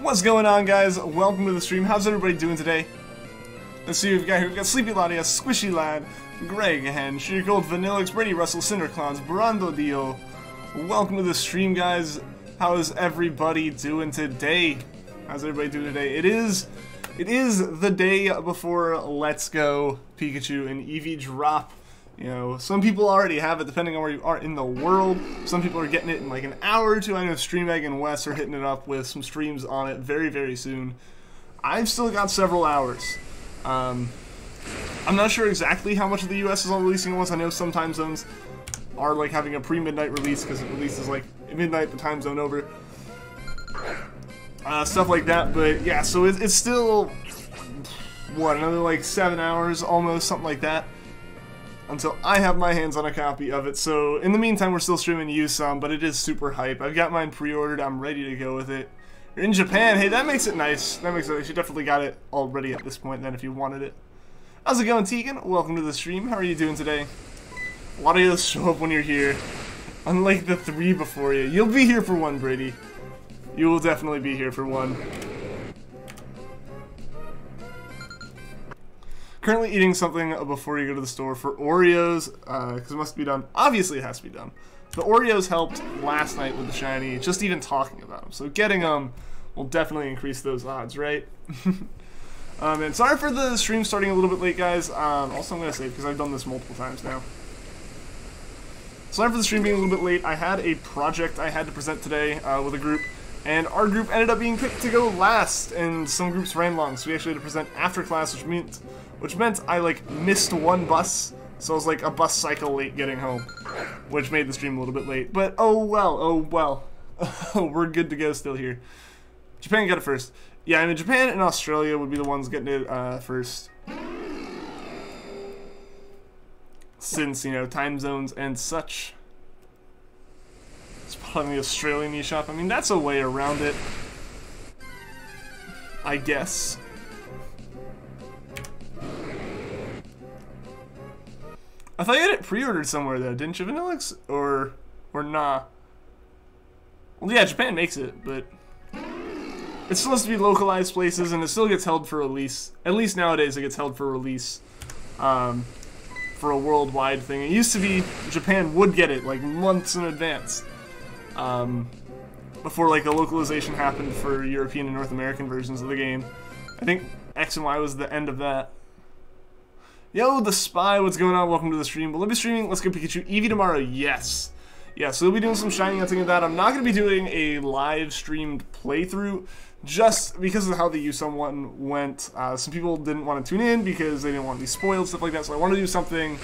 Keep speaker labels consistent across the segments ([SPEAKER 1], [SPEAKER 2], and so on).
[SPEAKER 1] What's going on, guys? Welcome to the stream. How's everybody doing today? Let's see what we've got here. We've got Sleepy Latias, Squishy Lad, Greg Hen, Sugar Gold, Vanillix, Brady Russell, Cinderclowns, Brando Dio. Welcome to the stream, guys. How is everybody doing today? How's everybody doing today? It is the day before Let's Go Pikachu and Eevee drop. You know, some people already have it depending on where you are in the world. Some people are getting it in like an hour or two. I know Stream Egg and Wes are hitting it up with some streams on it very, very soon. I've still got several hours. I'm not sure exactly how much of the US is all releasing at once. I know some time zones are like having a pre-midnight release because it releases like midnight, the time zone over. Stuff like that, but yeah, so it's still, what, another like 7 hours almost, something like that, until I have my hands on a copy of it. So in the meantime, we're still streaming you some, but it is super hype. I've got mine pre-ordered. I'm ready to go with it. You're in Japan. Hey, that makes it nice. That makes it nice. You definitely got it already at this point then if you wanted it. How's it going, Tegan? Welcome to the stream. How are you doing today? Latios show up when you're here. Unlike the 3 before you. You'll be here for one, Brady. You will definitely be here for one. Currently eating something before you go to the store for Oreos, because it must be done. Obviously it has to be done. The Oreos helped last night with the shiny, just even talking about them. So getting them will definitely increase those odds, right? And sorry for the stream starting a little bit late, guys. Also I'm going to say, because I've done this multiple times now. Sorry for the stream being a little bit late. I had a project I had to present today with a group. And our group ended up being picked to go last, and some groups ran long, so we actually had to present after class, which meant I like missed one bus, so I was like a bus cycle late getting home, which made the stream a little bit late. But oh well, we're good to go still here. Japan got it first. Yeah, I mean Japan and Australia would be the ones getting it first, since you know time zones and such. Spotting the Australian eShop. I mean, that's a way around it, I guess. I thought you had it pre-ordered somewhere though, didn't you, Vanillix? Or nah? Well, yeah, Japan makes it, but it's supposed to be localized places, and it still gets held for release. At least nowadays, it gets held for release for a worldwide thing. It used to be Japan would get it like months in advance. Before like a localization happened for European and North American versions of the game. I think X and Y was the end of that. Yo, the Spy, what's going on? Welcome to the stream. Will I be streaming Let's Go Pikachu Eevee tomorrow? Yes. Yeah, so we'll be doing some shiny hunting of that. I'm not going to be doing a live streamed playthrough just because of how the USUM one went. Some people didn't want to tune in because they didn't want to be spoiled, stuff like that. So I want to do something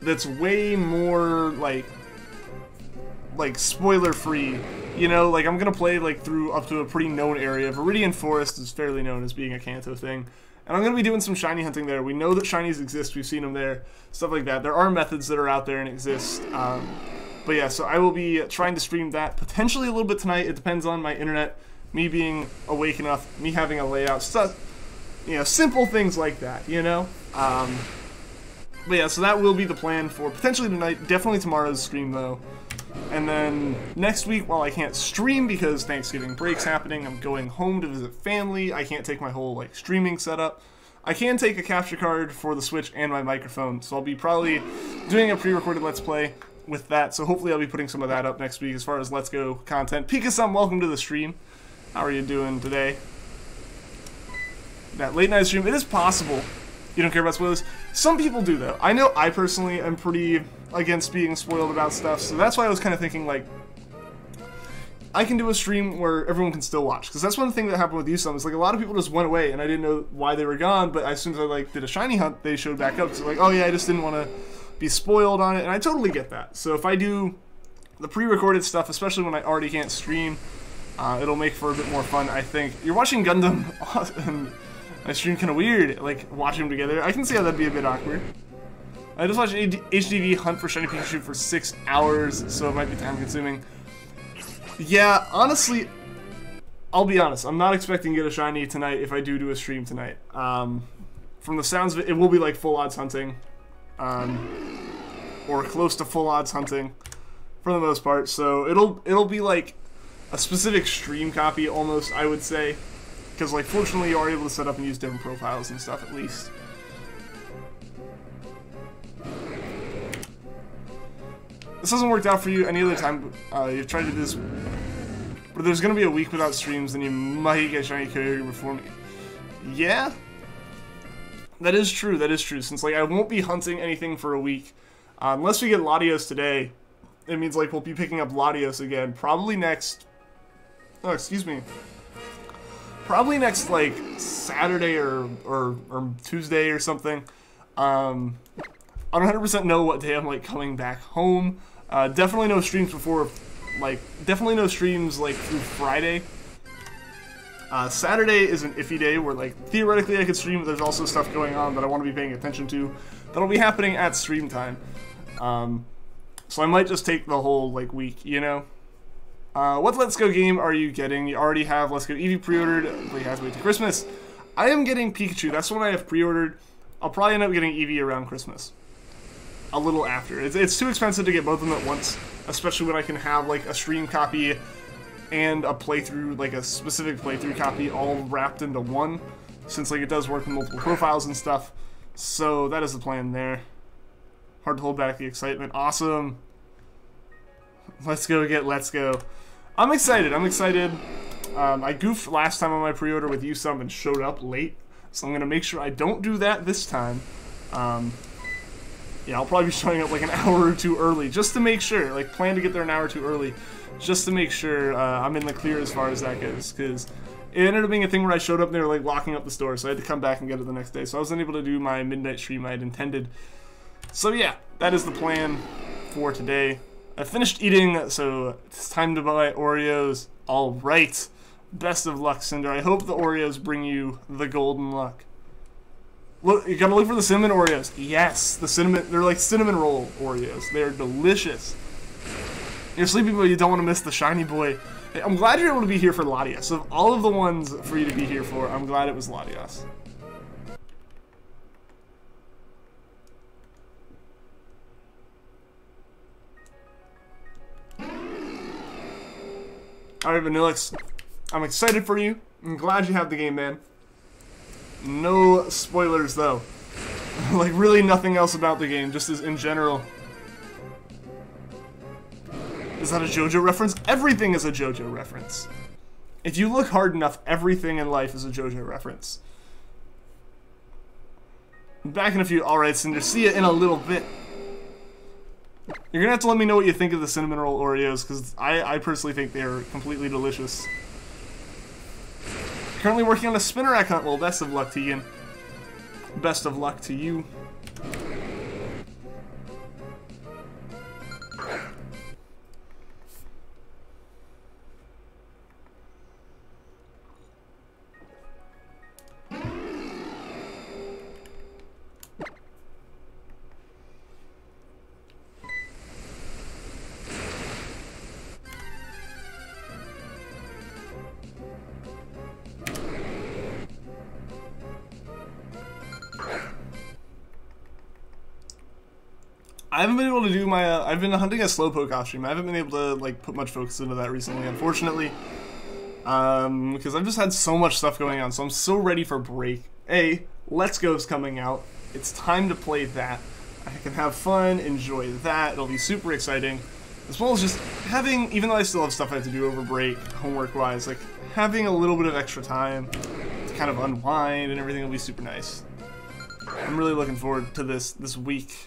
[SPEAKER 1] that's way more like spoiler free, you know, like I'm gonna play like through up to a pretty known area. Viridian Forest is fairly known as being a Kanto thing, and I'm gonna be doing some shiny hunting there. We know that shinies exist, we've seen them there, stuff like that. There are methods that are out there and exist, but yeah, so I will be trying to stream that potentially a little bit tonight. It depends on my internet, me being awake enough, me having a layout, stuff, you know, simple things like that, you know. But yeah, so that will be the plan for potentially tonight, definitely tomorrow's stream though. And then next week, while I can't stream because Thanksgiving break's happening, I'm going home to visit family. I can't take my whole like streaming setup. I can take a capture card for the Switch and my microphone, so I'll be probably doing a pre-recorded Let's Play with that. So hopefully I'll be putting some of that up next week as far as Let's Go content. Pika-san, welcome to the stream. How are you doing today? That late night stream, it is possible. You don't care about spoilers? Some people do though. I know I personally am pretty against being spoiled about stuff, so that's why I was kind of thinking like I can do a stream where everyone can still watch, because that's one thing that happened with USUM is like a lot of people just went away and I didn't know why they were gone, but as soon as I like did a shiny hunt they showed back up, so like, oh yeah, I just didn't want to be spoiled on it, and I totally get that. So if I do the pre-recorded stuff, especially when I already can't stream, it'll make for a bit more fun, I think. You're watching Gundam and my stream kind of weird, like watching them together. I can see how that'd be a bit awkward. I just watched HDV hunt for shiny Pikachu for 6 hours, so it might be time consuming. Yeah, honestly, I'll be honest. I'm not expecting to get a shiny tonight if I do a stream tonight. From the sounds of it, it will be like full odds hunting, or close to full odds hunting, for the most part. So it'll be like a specific stream copy almost, I would say. Because, like, fortunately you are able to set up and use different profiles and stuff at least. This hasn't worked out for you any other time you've tried to do this, but there's going to be a week without streams, then you might get Shiny Kyogre before me. Yeah? That is true, since, like, I won't be hunting anything for a week. Unless we get Latios today, it means, like, we'll be picking up Latios again, probably next... Oh, excuse me. Probably next, like, Saturday or Tuesday or something. I don't 100% know what day I'm, like, coming back home. Definitely no streams before, like, definitely no streams, like, through Friday. Saturday is an iffy day where, like, theoretically I could stream, but there's also stuff going on that I want to be paying attention to that'll be happening at stream time. So I might just take the whole, like, week, you know? What Let's Go game are you getting? You already have Let's Go Eevee pre-ordered, but you have to wait till Christmas. I am getting Pikachu, that's what I have pre-ordered. I'll probably end up getting Eevee around Christmas. A little after. It's too expensive to get both of them at once, especially when I can have, like, a stream copy and a playthrough, like a specific playthrough copy all wrapped into one, since, like, it does work with multiple profiles and stuff. So that is the plan there. Hard to hold back the excitement. Awesome. Let's go get Let's Go. I'm excited. I goofed last time on my pre-order with you some and showed up late, so I'm going to make sure I don't do that this time. Yeah, I'll probably be showing up like an hour or two early, just to make sure, like, plan to get there an hour or two early, just to make sure I'm in the clear as far as that goes, because it ended up being a thing where I showed up and they were, like, locking up the store, so I had to come back and get it the next day, so I wasn't able to do my midnight stream I had intended. So yeah, that is the plan for today. I finished eating, so it's time to buy Oreos. Alright, best of luck, Cinder. I hope the Oreos bring you the golden luck. Look, you gotta look for the cinnamon Oreos. Yes, the cinnamon, they're like cinnamon roll Oreos. They're delicious. You're sleepy, but you don't want to miss the shiny boy. Hey, I'm glad you're able to be here for Latias. Of all of the ones for you to be here for, I'm glad it was Latias. Alright, Vanillix, I'm excited for you. I'm glad you have the game, man. No spoilers, though. Like, really nothing else about the game, just as in general. Is that a JoJo reference? Everything is a JoJo reference. If you look hard enough, everything in life is a JoJo reference. Back in a few. Alright, Cinder, see ya in a little bit. You're gonna have to let me know what you think of the cinnamon roll Oreos, because I personally think they're completely delicious. Currently working on a Spinnerack hunt. Well, best of luck to you. Best of luck to you. I haven't been able to do my, I've been hunting a Slowpoke off stream. I haven't been able to, like, put much focus into that recently, unfortunately. Because I've just had so much stuff going on, so I'm so ready for break. Let's Go's coming out. It's time to play that. I can have fun, enjoy that. It'll be super exciting. As well as just having, even though I still have stuff I have to do over break, homework-wise, like, having a little bit of extra time to kind of unwind and everything will be super nice. I'm really looking forward to this week.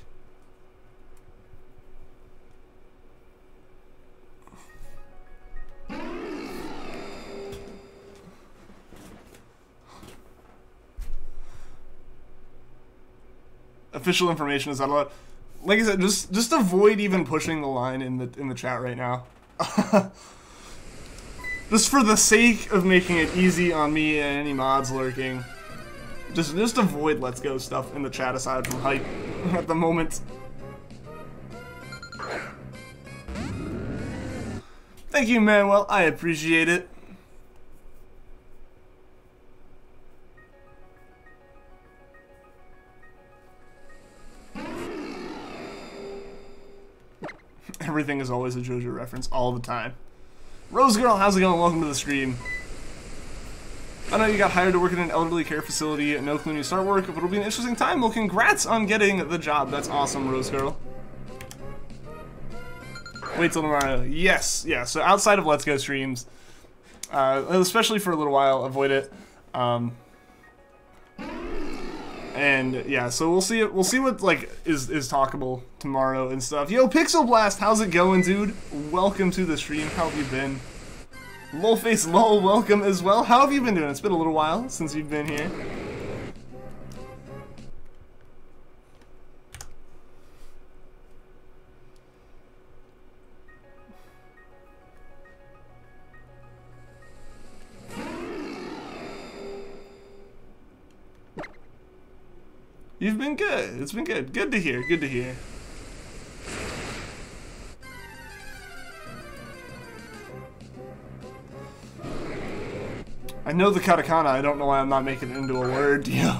[SPEAKER 1] Official information is not a lot. Like I said, just avoid even pushing the line in the chat right now. Just for the sake of making it easy on me and any mods lurking. Just avoid Let's Go stuff in the chat aside from hype at the moment. Thank you, Manuel. I appreciate it. Everything is always a JoJo reference all the time. Rose Girl, how's it going? Welcome to the stream. I know you got hired to work in an elderly care facility. No clue when you start work, but it'll be an interesting time. Well, congrats on getting the job. That's awesome, Rose Girl. Wait till tomorrow. Yes, yeah. So outside of Let's Go streams, especially for a little while, avoid it. And yeah, so we'll see. We'll see what like is talkable tomorrow and stuff. Yo, Pixel Blast, how's it going, dude? Welcome to the stream. How have you been? Lolface Lol, welcome as well. How have you been doing? It's been a little while since you've been here. You've been good. It's been good. Good to hear. Good to hear. I know the katakana. I don't know why I'm not making it into a word, you know.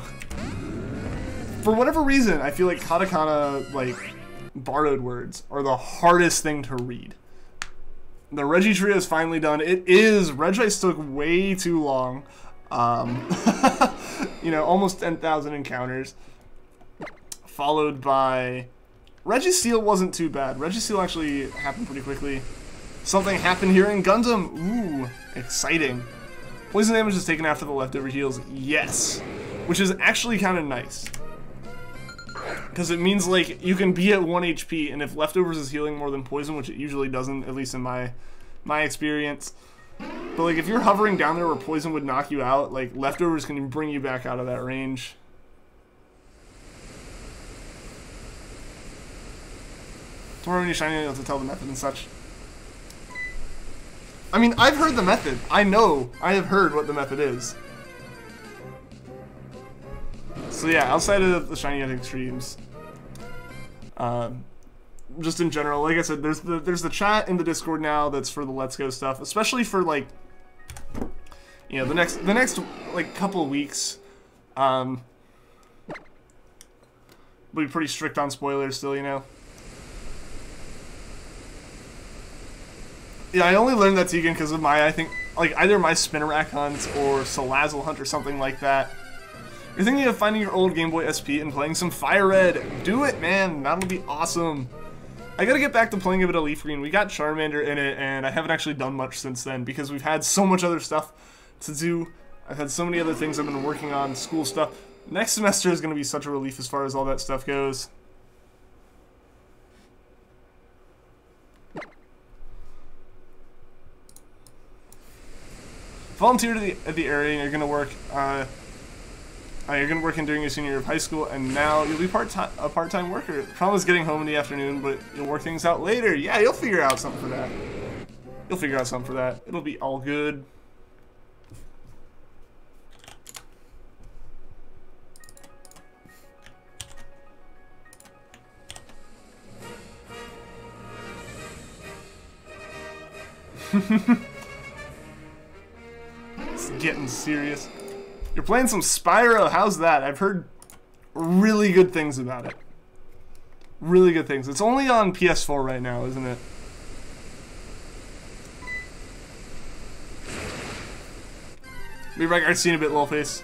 [SPEAKER 1] For whatever reason, I feel like katakana, like, borrowed words are the hardest thing to read. The Regi Trio is finally done. It is. Regice took way too long. You know, almost 10,000 encounters. Followed by... Registeel wasn't too bad. Registeel actually happened pretty quickly. Something happened here in Gundam. Ooh, exciting. Poison damage is taken after the leftover heals. Yes. Which is actually kind of nice. Because it means, like, you can be at 1 HP, and if leftovers is healing more than poison, which it usually doesn't, at least in my experience. But, like, if you're hovering down there where poison would knock you out, like, leftovers can bring you back out of that range. Tomorrow when you're shiny, you'll have to tell the method and such. I mean, I've heard the method. I know. I have heard what the method is. So yeah, outside of the shiny hunting streams, just in general, like I said, there's the chat in the Discord now that's for the Let's Go stuff, especially for like, you know, the next like couple of weeks. We'll be pretty strict on spoilers still, you know. Yeah, I only learned that Tegan because of my, I think, like, either my Spinarak hunt or Salazzle hunt or something like that. You're thinking of finding your old Game Boy SP and playing some Fire Red. Do it, man. That'll be awesome. I gotta get back to playing a bit of Leaf Green. We got Charmander in it, and I haven't actually done much since then because we've had so much other stuff to do. I've had so many other things I've been working on, school stuff. Next semester is gonna be such a relief as far as all that stuff goes. Volunteer at the area, and you're gonna work. You're gonna work in during your senior year of high school, and now you'll be a part-time worker. The problem is getting home in the afternoon, but you'll work things out later. Yeah, you'll figure out something for that. You'll figure out something for that. It'll be all good. It's getting serious. You're playing some Spyro. How's that? I've heard really good things about it. Really good things. It's only on PS4 right now, isn't it? Be right back. Seen a bit, little face.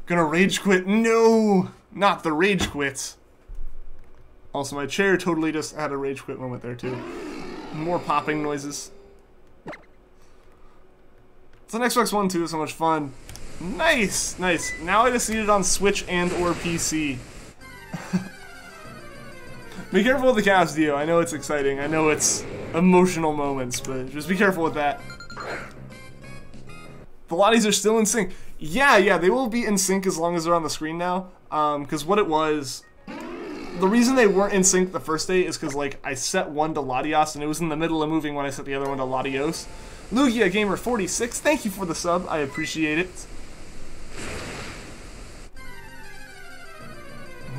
[SPEAKER 1] Gonna rage quit. No! Not the rage quit. Also, my chair totally just had a rage quit moment there, too. More popping noises. So Xbox One 2 is so much fun. Nice! Nice. Now I just need it on Switch and or PC. Be careful with the cast, Dio. I know it's exciting. I know it's emotional moments, but just be careful with that. The Latias are still in sync. Yeah, they will be in sync as long as they're on the screen now. Because what it was... The reason they weren't in sync the first day is because, like, I set one to Latias, and it was in the middle of moving when I set the other one to Latios. Lugia Gamer 46, thank you for the sub. I appreciate it.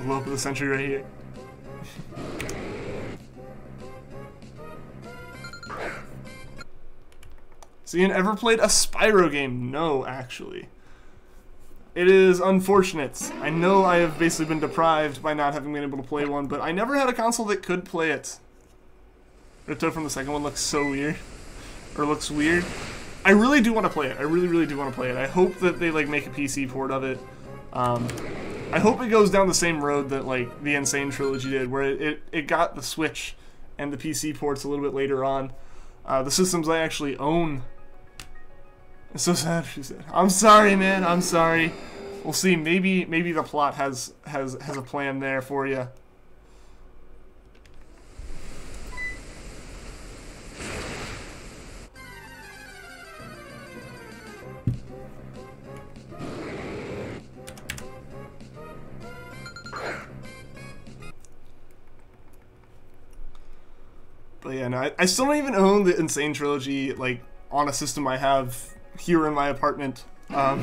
[SPEAKER 1] Lope of the century right here. So you ever played a Spyro game? No, actually. It is unfortunate. I know I have basically been deprived by not having been able to play one, but I never had a console that could play it. Ripto from the second one looks so weird. Or looks weird. I really do want to play it. I really, really do want to play it. I hope that they, like, make a PC port of it. I hope it goes down the same road that, like, the Insane Trilogy did, where it got the Switch and the PC ports a little bit later on. The systems I actually own. It's so sad, she said. I'm sorry, man. I'm sorry. We'll see. Maybe the plot has a plan there for you. But yeah, no, I still don't even own the Insane Trilogy, like, on a system I have here in my apartment. My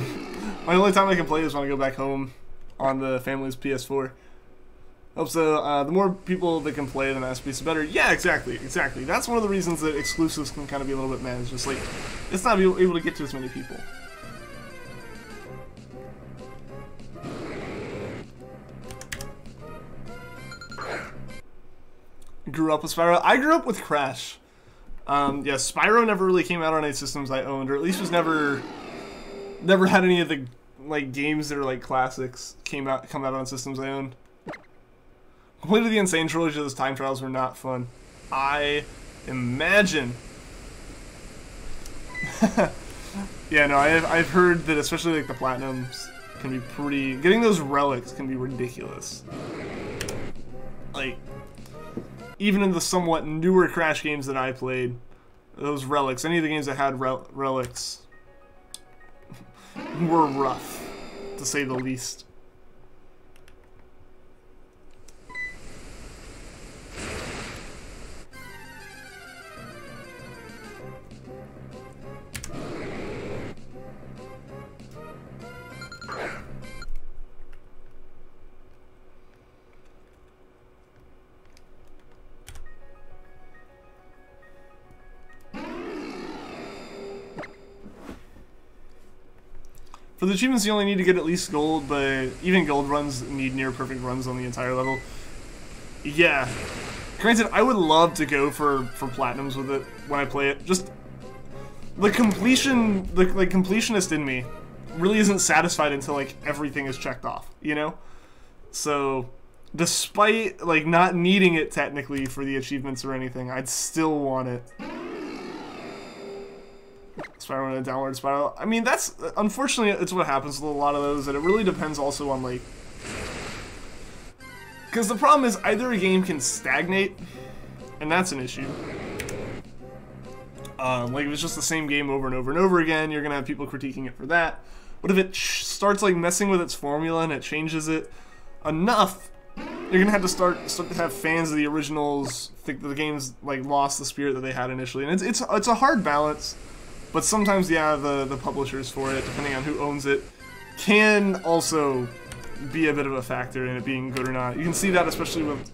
[SPEAKER 1] only time I can play is when I go back home on the family's PS4. Hope so. The more people that can play, then that's the better. Yeah, exactly. That's one of the reasons that exclusives can kind of be a little bit mad. It's just like, it's not able to get to as many people. Grew up with Spyro. I grew up with Crash. Yeah, Spyro never really came out on any systems I owned, or at least was never had any of the, like, games that are like classics come out on systems I owned. Completed the Insane Trilogy. Those time trials were not fun. I imagine. Yeah, no, I've heard that especially like the Platinums can be pretty. Getting those relics can be ridiculous. Like, even in the somewhat newer Crash games that I played, those relics, any of the games that had relics, were rough, to say the least. For the achievements, you only need to get at least gold, but even gold runs need near perfect runs on the entire level. Yeah. Granted, I would love to go for platinums with it when I play it. Just the completionist in me really isn't satisfied until like everything is checked off, you know? So, despite like not needing it technically for the achievements or anything, I'd still want it. Spiral in a downward spiral. I mean, that's, unfortunately, it's what happens with a lot of those, and it really depends also on, like, because the problem is either a game can stagnate, and that's an issue. Like, if it's just the same game over and over and over again, you're gonna have people critiquing it for that. But if it starts, like, messing with its formula and it changes it enough, you're gonna have to start to have fans of the originals think that the game's, like, lost the spirit that they had initially, and it's a hard balance. But sometimes, yeah, the publishers for it, depending on who owns it, can also be a bit of a factor in it being good or not. You can see that especially with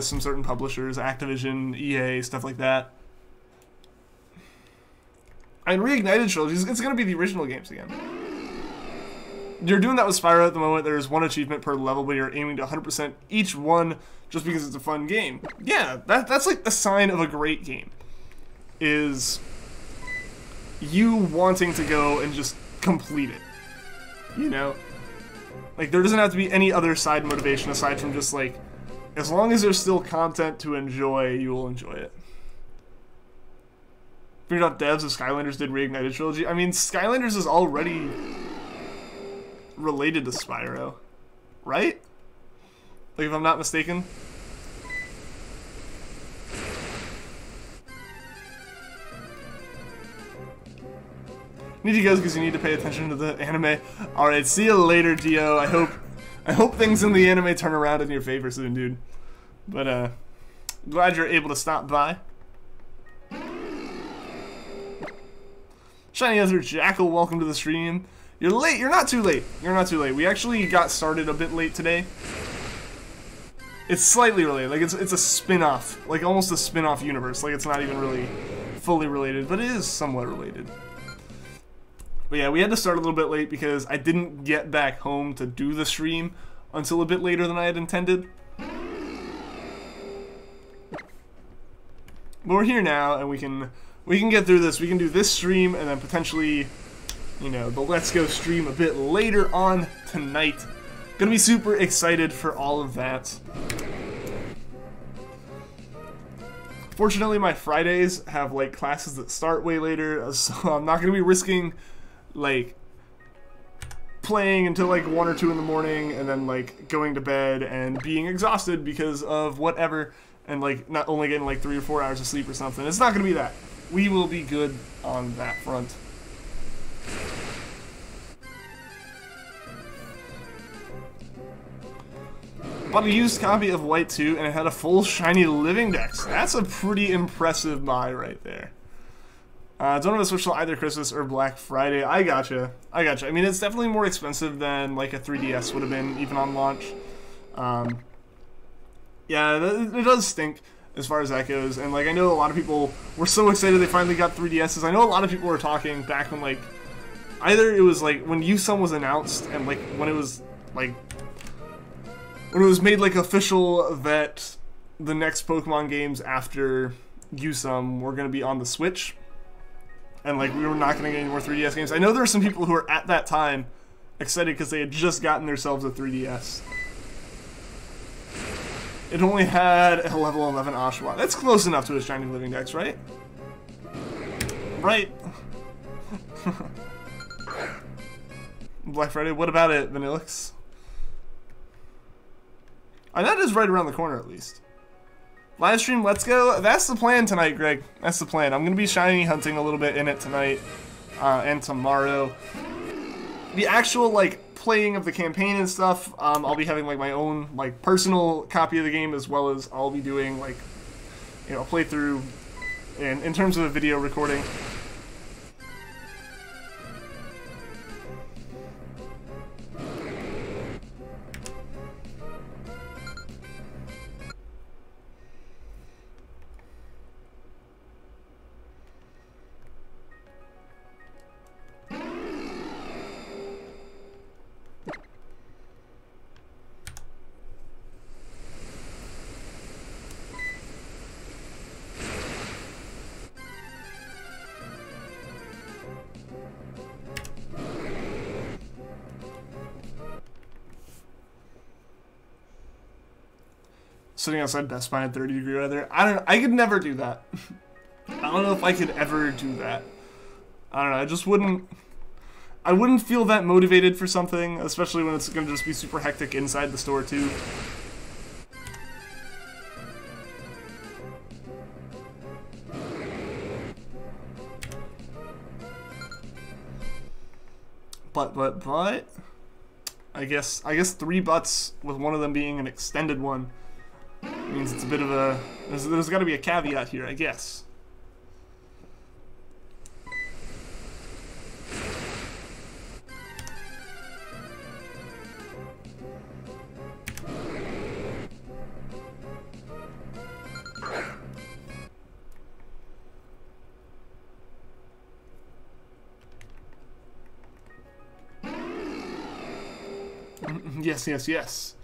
[SPEAKER 1] some certain publishers, Activision, EA, stuff like that. And Reignited Trilogies, it's going to be the original games again. You're doing that with Spyro at the moment. There's one achievement per level, but you're aiming to 100% each one just because it's a fun game. Yeah, that's like the sign of a great game. Is you wanting to go and just complete it, you know? Like, there doesn't have to be any other side motivation aside from just, like, as long as there's still content to enjoy, you will enjoy it. Figured out devs of Skylanders did Reignited Trilogy. I mean, Skylanders is already related to Spyro, right? Like, if I'm not mistaken. Need to go because you need to pay attention to the anime. Alright, see you later, Dio. I hope things in the anime turn around in your favor soon, dude. But, glad you're able to stop by. Shiny Ether Jackal, welcome to the stream. You're late. You're not too late. You're not too late. We actually got started a bit late today. It's slightly related. Like, it's a spin-off. Like, almost a spin-off universe. Like, it's not even really fully related, but it is somewhat related. But yeah, we had to start a little bit late because I didn't get back home to do the stream until a bit later than I had intended. But we're here now, and we can get through this. We can do this stream, and then potentially, you know, the Let's Go stream a bit later on tonight. Gonna be super excited for all of that. Fortunately, my Fridays have, like, classes that start way later, so I'm not gonna be risking, like, playing until, like, 1 or 2 in the morning, and then, like, going to bed and being exhausted because of whatever, and, like, not only getting, like, 3 or 4 hours of sleep or something. It's not gonna be that. We will be good on that front. Bought a used copy of White 2, and it had a full shiny living dex. That's a pretty impressive buy right there. Don't want to switch till either Christmas or Black Friday. I gotcha. I gotcha. I mean, it's definitely more expensive than, like, a 3DS would have been, even on launch. Yeah, it does stink as far as that goes. And, like, I know a lot of people were so excited they finally got 3DSs. I know a lot of people were talking back when, like, either it was, like, when USUM was announced and, like, when it was, like, when it was made, like, official that the next Pokemon games after USUM were going to be on the Switch, and, like, we were not going to get any more 3DS games. I know there were some people who were, at that time, excited because they had just gotten themselves a 3DS. It only had a level 11 Oshawott. That's close enough to a shiny living dex, right? Right. Black Friday, what about it, Vanillix? That is right around the corner, at least. Live stream, let's go. That's the plan tonight, Greg. That's the plan. I'm going to be shiny hunting a little bit in it tonight and tomorrow. The actual, like, playing of the campaign and stuff, I'll be having, like, my own, like, personal copy of the game, as well as I'll be doing, like, you know, playthrough in terms of a video recording. Sitting outside Best Buy in 30-degree weather. I could never do that. I don't know if I could ever do that. I don't know, I just wouldn't... I wouldn't feel that motivated for something, especially when it's going to just be super hectic inside the store, too. But... I guess 3 butts, with one of them being an extended one, means it's a bit of a... There's got to be a caveat here, I guess. Yes, yes, yes.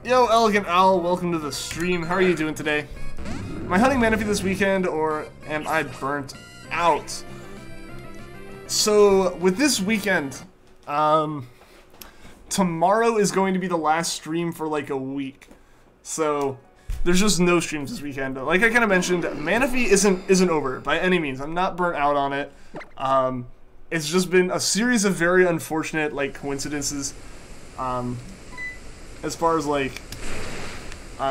[SPEAKER 1] Yo, Elegant Owl, welcome to the stream. How are you doing today? Am I hunting Manaphy this weekend, or am I burnt out? So, with this weekend, tomorrow is going to be the last stream for like a week. So, there's just no streams this weekend. Like I kind of mentioned, Manaphy isn't over by any means. I'm not burnt out on it. It's just been a series of very unfortunate like coincidences. As far as like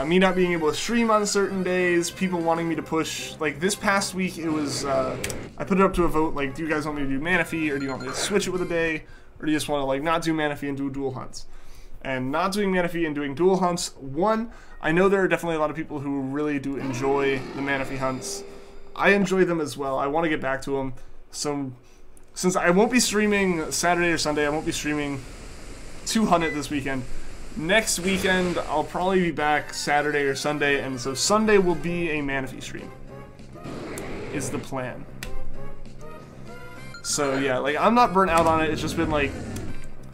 [SPEAKER 1] me not being able to stream on certain days, people wanting me to push. Like this past week, it was I put it up to a vote. Like, do you guys want me to do Manaphy, or do you want me to switch it with a day, or do you just want to like not do Manaphy and do dual hunts? And not doing Manaphy and doing dual hunts, one, I know there are definitely a lot of people who really do enjoy the Manaphy hunts. I enjoy them as well. I want to get back to them. So, since I won't be streaming Saturday or Sunday, I won't be streaming 200 this weekend. Next weekend, I'll probably be back Saturday or Sunday, and so Sunday will be a Manaphy stream. Is the plan. So yeah, like, I'm not burnt out on it. It's just been like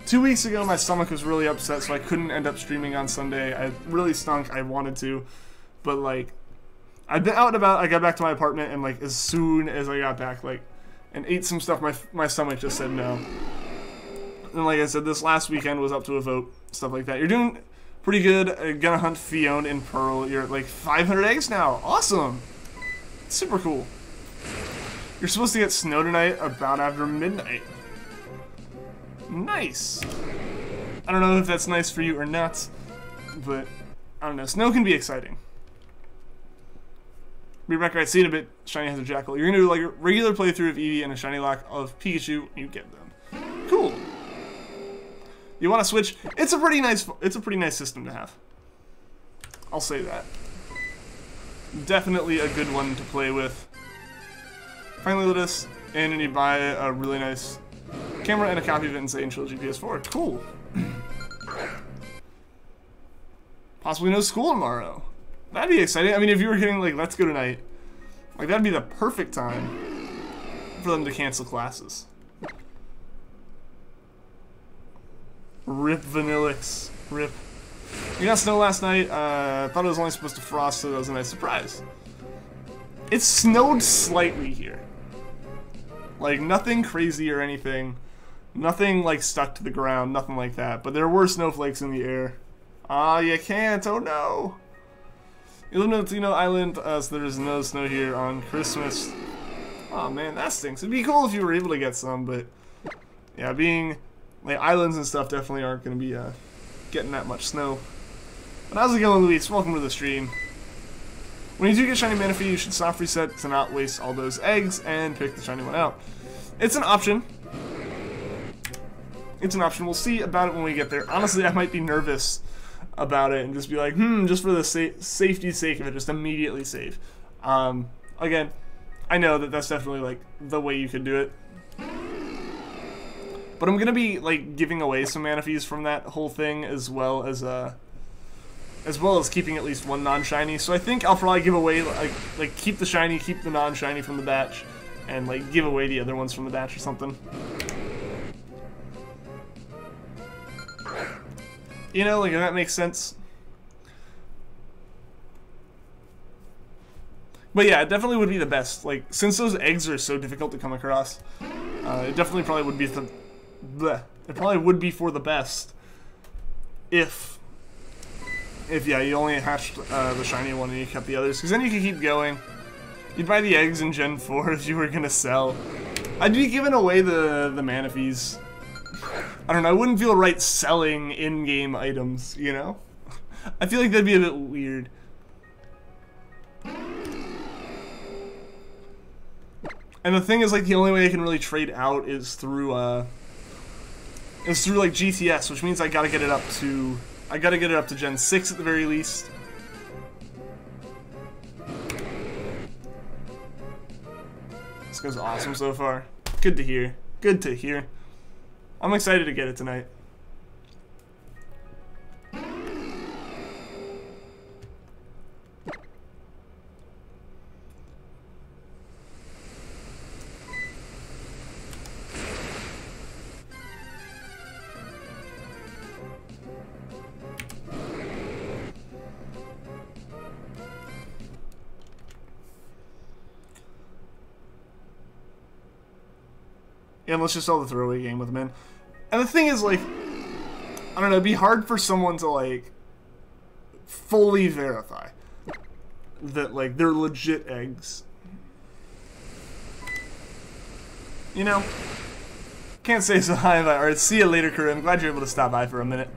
[SPEAKER 1] 2 weeks ago, my stomach was really upset, so I couldn't end up streaming on Sunday. I really stunk. I wanted to, but like, I've been out and about. I got back to my apartment, and like, as soon as I got back, like, and ate some stuff, my stomach just said no. And like I said, this last weekend was up to a vote, stuff like that. You're doing pretty good. Gonna hunt Fion in Pearl. You're at like 500 eggs now. Awesome. Super cool. You're supposed to get snow tonight about after midnight. Nice. I don't know if that's nice for you or not, but I don't know. Snow can be exciting. Be back right. See you in a bit. Shiny has a Jackal. You're gonna do like a regular playthrough of Eevee and a shiny lock of Pikachu. You get them. Cool. You want to switch? It's a pretty nice system to have. I'll say that. Definitely a good one to play with. Finally, let us in and you buy a really nice camera and a copy of Entei and Trilogy PS4. Cool. Possibly no school tomorrow. That'd be exciting. I mean, if you were getting like Let's Go Tonight, like that'd be the perfect time for them to cancel classes. Rip Vanillix. Rip. You got snow last night. Thought it was only supposed to frost, so that was a nice surprise. It snowed slightly here. Like, nothing crazy or anything. Nothing, like, stuck to the ground. Nothing like that. But there were snowflakes in the air. Ah, you can't. Oh, no. You live in Latino Island, so there's no snow here on Christmas. Oh, man, that stinks. It'd be cool if you were able to get some, but... yeah, being... like, islands and stuff definitely aren't going to be getting that much snow. But how's it going, Luis? Welcome to the stream. When you do get shiny Manaphy, you should soft reset to not waste all those eggs and pick the shiny one out. It's an option. It's an option. We'll see about it when we get there. Honestly, I might be nervous about it and just be like, just for the safety's sake of it, just immediately save. Again, I know that that's definitely, like, the way you could do it. But I'm gonna be like giving away some Manaphies from that whole thing, as well as keeping at least one non-shiny. So I think I'll probably give away like keep the shiny, keep the non-shiny from the batch, and like give away the other ones from the batch or something. You know, like if that makes sense. But yeah, it definitely would be the best. Like since those eggs are so difficult to come across, it definitely probably would be the. Bleh. It probably would be for the best if yeah, you only hatched the shiny one and you kept the others, because then you could keep going. You'd buy the eggs in Gen 4 if you were gonna sell. I'd be giving away the Manaphies. I don't know, I wouldn't feel right selling in-game items, you know? I feel like that'd be a bit weird. And the thing is, like, the only way I can really trade out is through like GTS, which means I gotta get it up to Gen 6 at the very least. This goes awesome so far. Good to hear. Good to hear. I'm excited to get it tonight. And let's just sell the throwaway game with them in. And the thing is, like, I don't know, it'd be hard for someone to, like, fully verify that, like, they're legit eggs. You know? Can't say so high about it. Alright, see you later, Karim. I'm glad you're able to stop by for a minute.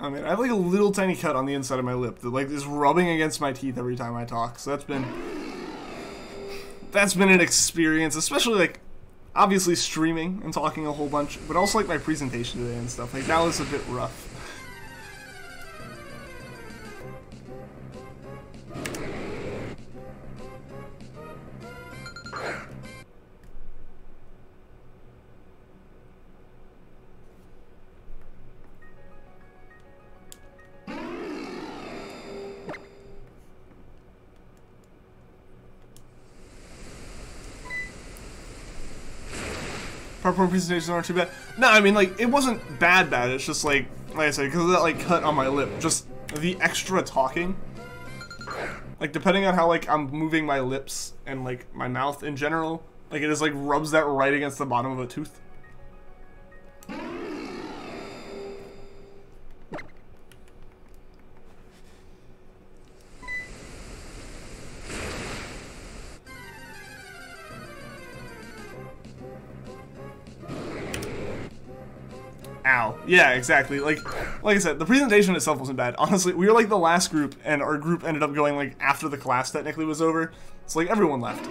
[SPEAKER 1] I mean, I have like a little tiny cut on the inside of my lip that like is rubbing against my teeth every time I talk. So that's been an experience, especially like obviously streaming and talking a whole bunch, but also like my presentation today and stuff. Like that was a bit rough. PowerPoint presentations aren't too bad. No, I mean, like, it wasn't bad. It's just, like I said, because of that, like, cut on my lip. Just the extra talking. Like, depending on how, like, I'm moving my lips and, like, my mouth in general, like, it just, like, rubs that right against the bottom of a tooth. Ow. Yeah, exactly. Like I said, the presentation itself wasn't bad. Honestly, we were like the last group, and our group ended up going like after the class technically was over. So like everyone left.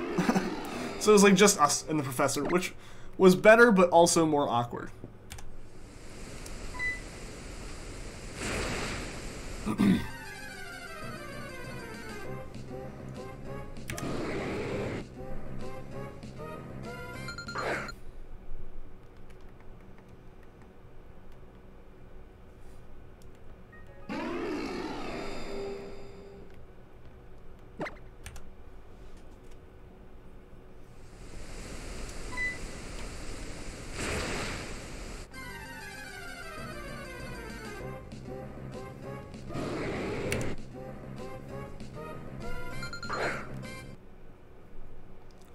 [SPEAKER 1] So it was like just us and the professor, which was better but also more awkward.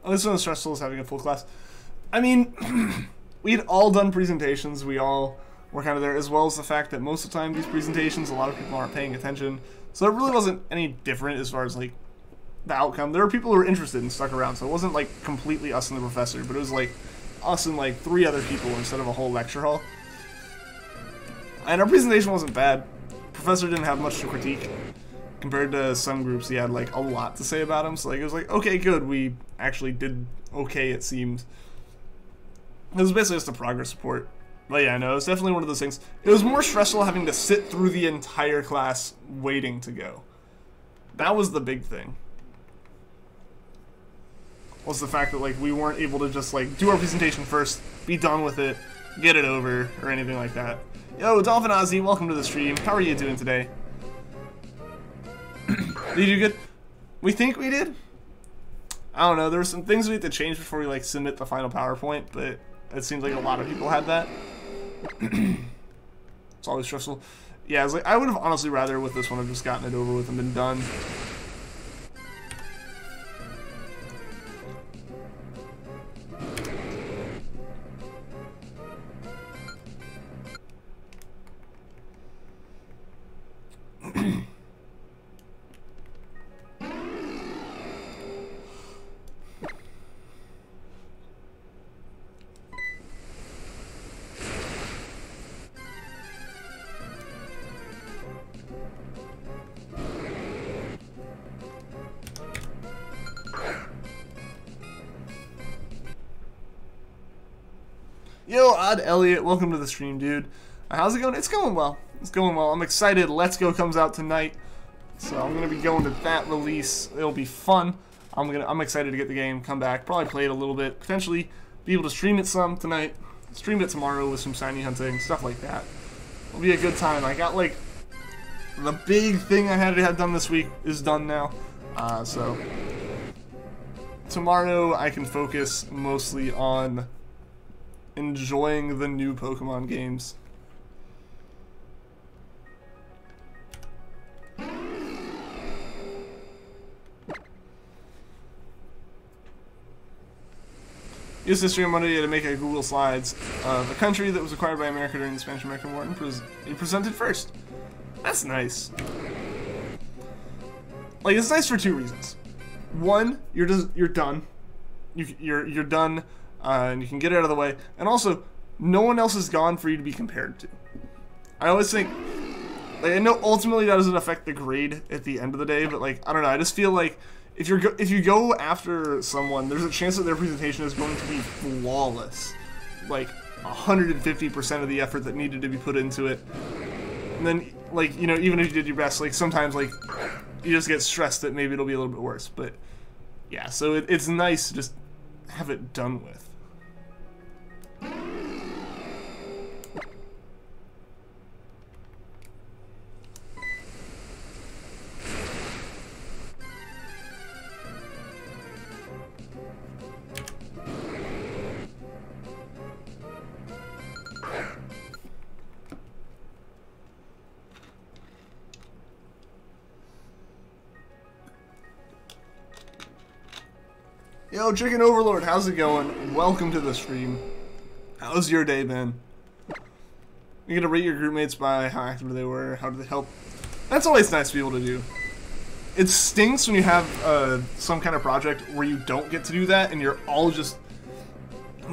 [SPEAKER 1] This one was stressful as having a full class. I mean, we had all done presentations. We all were kind of there, as well as the fact that most of the time these presentations, a lot of people aren't paying attention. So it really wasn't any different as far as like the outcome. There were people who were interested and stuck around, so it wasn't like completely us and the professor, but it was like us and like 3 other people instead of a whole lecture hall. And our presentation wasn't bad. Professor didn't have much to critique. Compared to some groups, he had like a lot to say about him. So like it was like, okay, good, we actually did okay, it seemed. It was basically just a progress report. But yeah, no, it was definitely one of those things. It was more stressful having to sit through the entire class waiting to go. That was the big thing. Was the fact that like we weren't able to just like do our presentation first, be done with it, get it over, or anything like that. Yo, Dolphin Ozzy, welcome to the stream. How are you doing today? Did you do good? We think we did? I don't know, there were some things we had to change before we like submit the final PowerPoint, but it seems like a lot of people had that. It's always stressful. Yeah, I was like, I would have honestly rather with this one have just gotten it over with and been done. Yo, Odd Elliot, welcome to the stream, dude. How's it going? It's going well. It's going well. I'm excited. Let's Go comes out tonight, so I'm gonna be going to that release. It'll be fun. I'm excited to get the game, come back, probably play it a little bit, potentially be able to stream it some tonight, stream it tomorrow with some shiny hunting, stuff like that. It'll be a good time. I got like the big thing I had to have done this week is done now, so tomorrow I can focus mostly on enjoying the new Pokemon games. Used this stream Monday to make a Google Slides of a country that was acquired by America during the Spanish-American War, and he presented first. That's nice. Like, it's nice for 2 reasons. One, you're done. You're done. And you can get it out of the way, and also no one else is gone for you to be compared to. I always think Like, I know ultimately that doesn't affect the grade at the end of the day, but like I don't know, I just feel like if you go after someone, there's a chance that their presentation is going to be flawless, like 150% of the effort that needed to be put into it. And then, like, you know, even if you did your best, like sometimes like you just get stressed that maybe it'll be a little bit worse. But yeah, so it's nice to just have it done with. Yo, Chicken Overlord, how's it going? Welcome to the stream. How's your day been? You're gonna rate your group mates by how active they were, how did they help? That's always nice to be able to do. It stinks when you have some kind of project where you don't get to do that and you're all just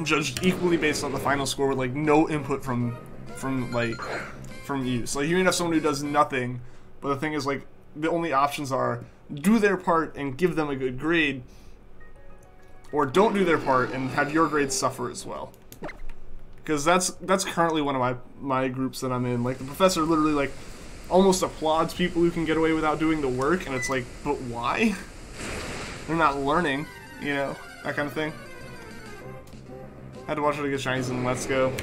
[SPEAKER 1] judged equally based on the final score with like no input from you. So like, you may have someone who does nothing, but the thing is like the only options are do their part and give them a good grade, or don't do their part and have your grades suffer as well. Because that's currently one of my groups that I'm in. Like, the professor literally, like, almost applauds people who can get away without doing the work, and it's like, but why? They're not learning, you know, that kind of thing. Had to watch it against Shinies and Let's Go.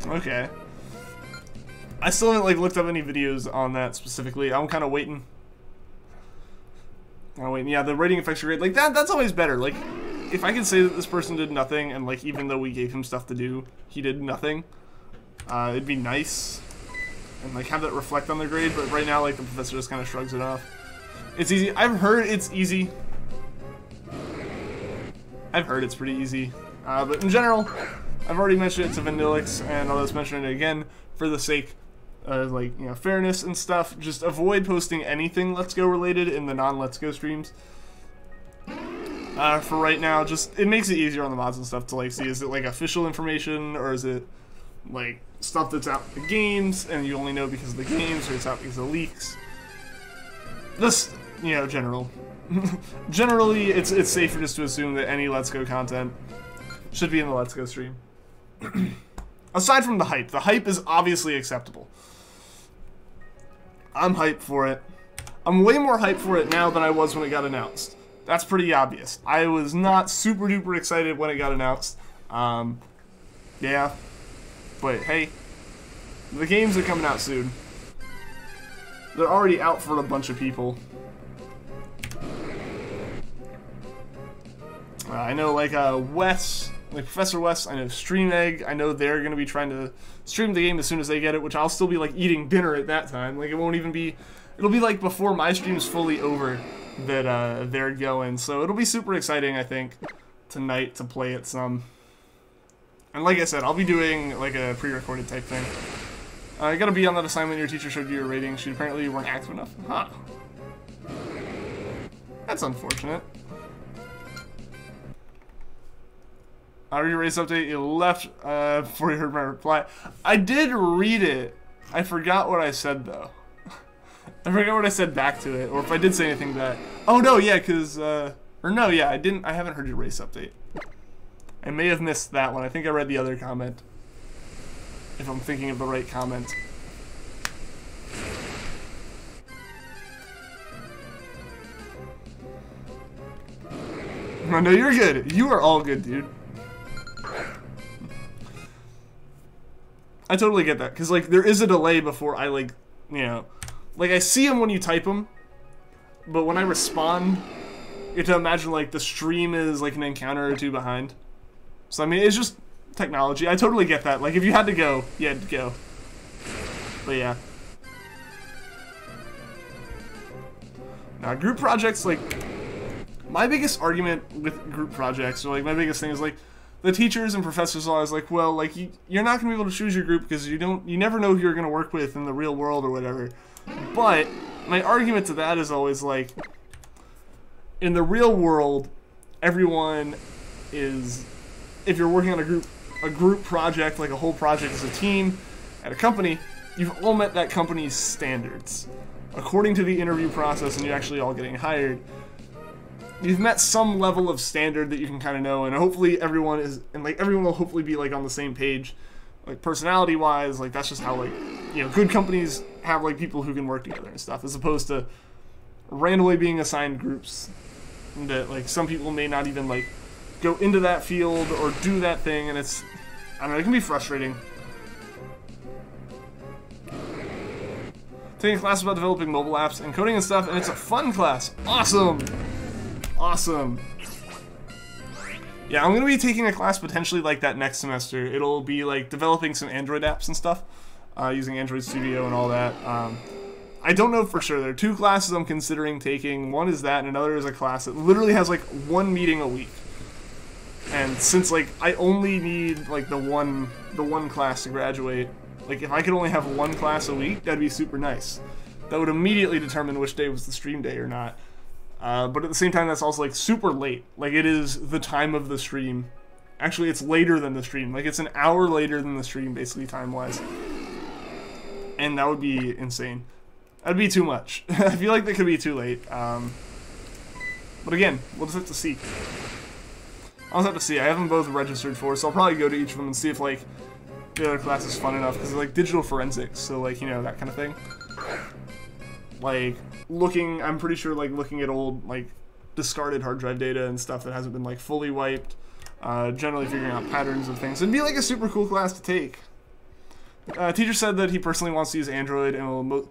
[SPEAKER 1] Okay. I still haven't, like, looked up any videos on that specifically. I'm kind of waiting. Oh wait, yeah, the rating affects your grade. Like, that's always better. Like, if I could say that this person did nothing, and, like, even though we gave him stuff to do, he did nothing, it'd be nice. And, like, have that reflect on their grade, but right now, like, the professor just kind of shrugs it off. It's easy. I've heard it's easy. I've heard it's pretty easy. But in general, I've already mentioned it to Vanillix, and I'll just mention it again for the sake like, you know, fairness and stuff. Just avoid posting anything Let's Go related in the non-Let's Go streams. For right now, just, it makes it easier on the mods and stuff to, like, see, is it, like, official information, or is it, like, stuff that's out in the games, and you only know because of the games, or it's out because of leaks. Just, you know, general. Generally, it's safer just to assume that any Let's Go content should be in the Let's Go stream. Aside from the hype is obviously acceptable. I'm hyped for it. I'm way more hyped for it now than I was when it got announced. That's pretty obvious. I was not super duper excited when it got announced. Yeah. But hey, the games are coming out soon. They're already out for a bunch of people. I know, like, Wes, like Professor Wes, I know Stream Egg, I know they're going to be trying to stream the game as soon as they get it, which I'll still be, like, eating dinner at that time. Like, it won't even be, it'll be, like, before my stream is fully over that they're going. So it'll be super exciting, I think, tonight to play it some. And like I said, I'll be doing, like, a pre-recorded type thing. I gotta be on that assignment your teacher showed you your rating. She apparently weren't active enough. Huh. That's unfortunate. I read your race update. You left before you heard my reply. I did read it. I forgot what I said, though. I forgot what I said back to it, or if I did say anything back. Oh, no, yeah, because, or no, yeah, I haven't heard your race update. I may have missed that one. I think I read the other comment. If I'm thinking of the right comment. No, you're good. You are all good, dude. I totally get that, because, like, there is a delay before I, like, you know, like, I see them when you type them, but when I respond, you have to imagine, like, the stream is, like, an encounter or two behind. So, I mean, it's just technology. I totally get that. Like, if you had to go, you had to go. But, yeah. Now, group projects, like, my biggest argument with group projects, or, like, my biggest thing is, like, the teachers and professors are always like, well, like, you're not going to be able to choose your group because you never know who you're going to work with in the real world or whatever. But my argument to that is always like, in the real world, everyone is, if you're working on a group project, like a whole project as a team, at a company, you've all met that company's standards. According to the interview process and you're actually all getting hired, you've met some level of standard that you can kind of know, and hopefully everyone will hopefully be like on the same page, like personality wise. Like that's just how, like, you know, good companies have like people who can work together and stuff, as opposed to randomly being assigned groups that like some people may not even like go into that field or do that thing, and it's, I don't know, it can be frustrating. Taking a class about developing mobile apps and coding and stuff, and it's a fun class. Awesome! Awesome. Yeah, I'm gonna be taking a class potentially like that next semester. It'll be like developing some Android apps and stuff, using Android Studio and all that. I don't know for sure. There are 2 classes I'm considering taking. One is that, and another is a class that literally has like 1 meeting a week. And since like I only need like the one class to graduate, like if I could only have 1 class a week, that'd be super nice. That would immediately determine which day was the stream day or not. But at the same time, that's also like super late. Like it is the time of the stream. Actually, it's later than the stream. Like it's an hour later than the stream, basically time-wise. And that would be insane. That'd be too much. I feel like that could be too late. But again, we'll just have to see. I'll just have to see. I have them both registered for, so I'll probably go to each of them and see if like the other class is fun enough, because it's like digital forensics, so like, you know, that kind of thing. Like looking, I'm pretty sure like looking at old like discarded hard drive data and stuff that hasn't been like fully wiped, generally figuring out patterns of things. It'd be like a super cool class to take. Teacher said that he personally wants to use Android and will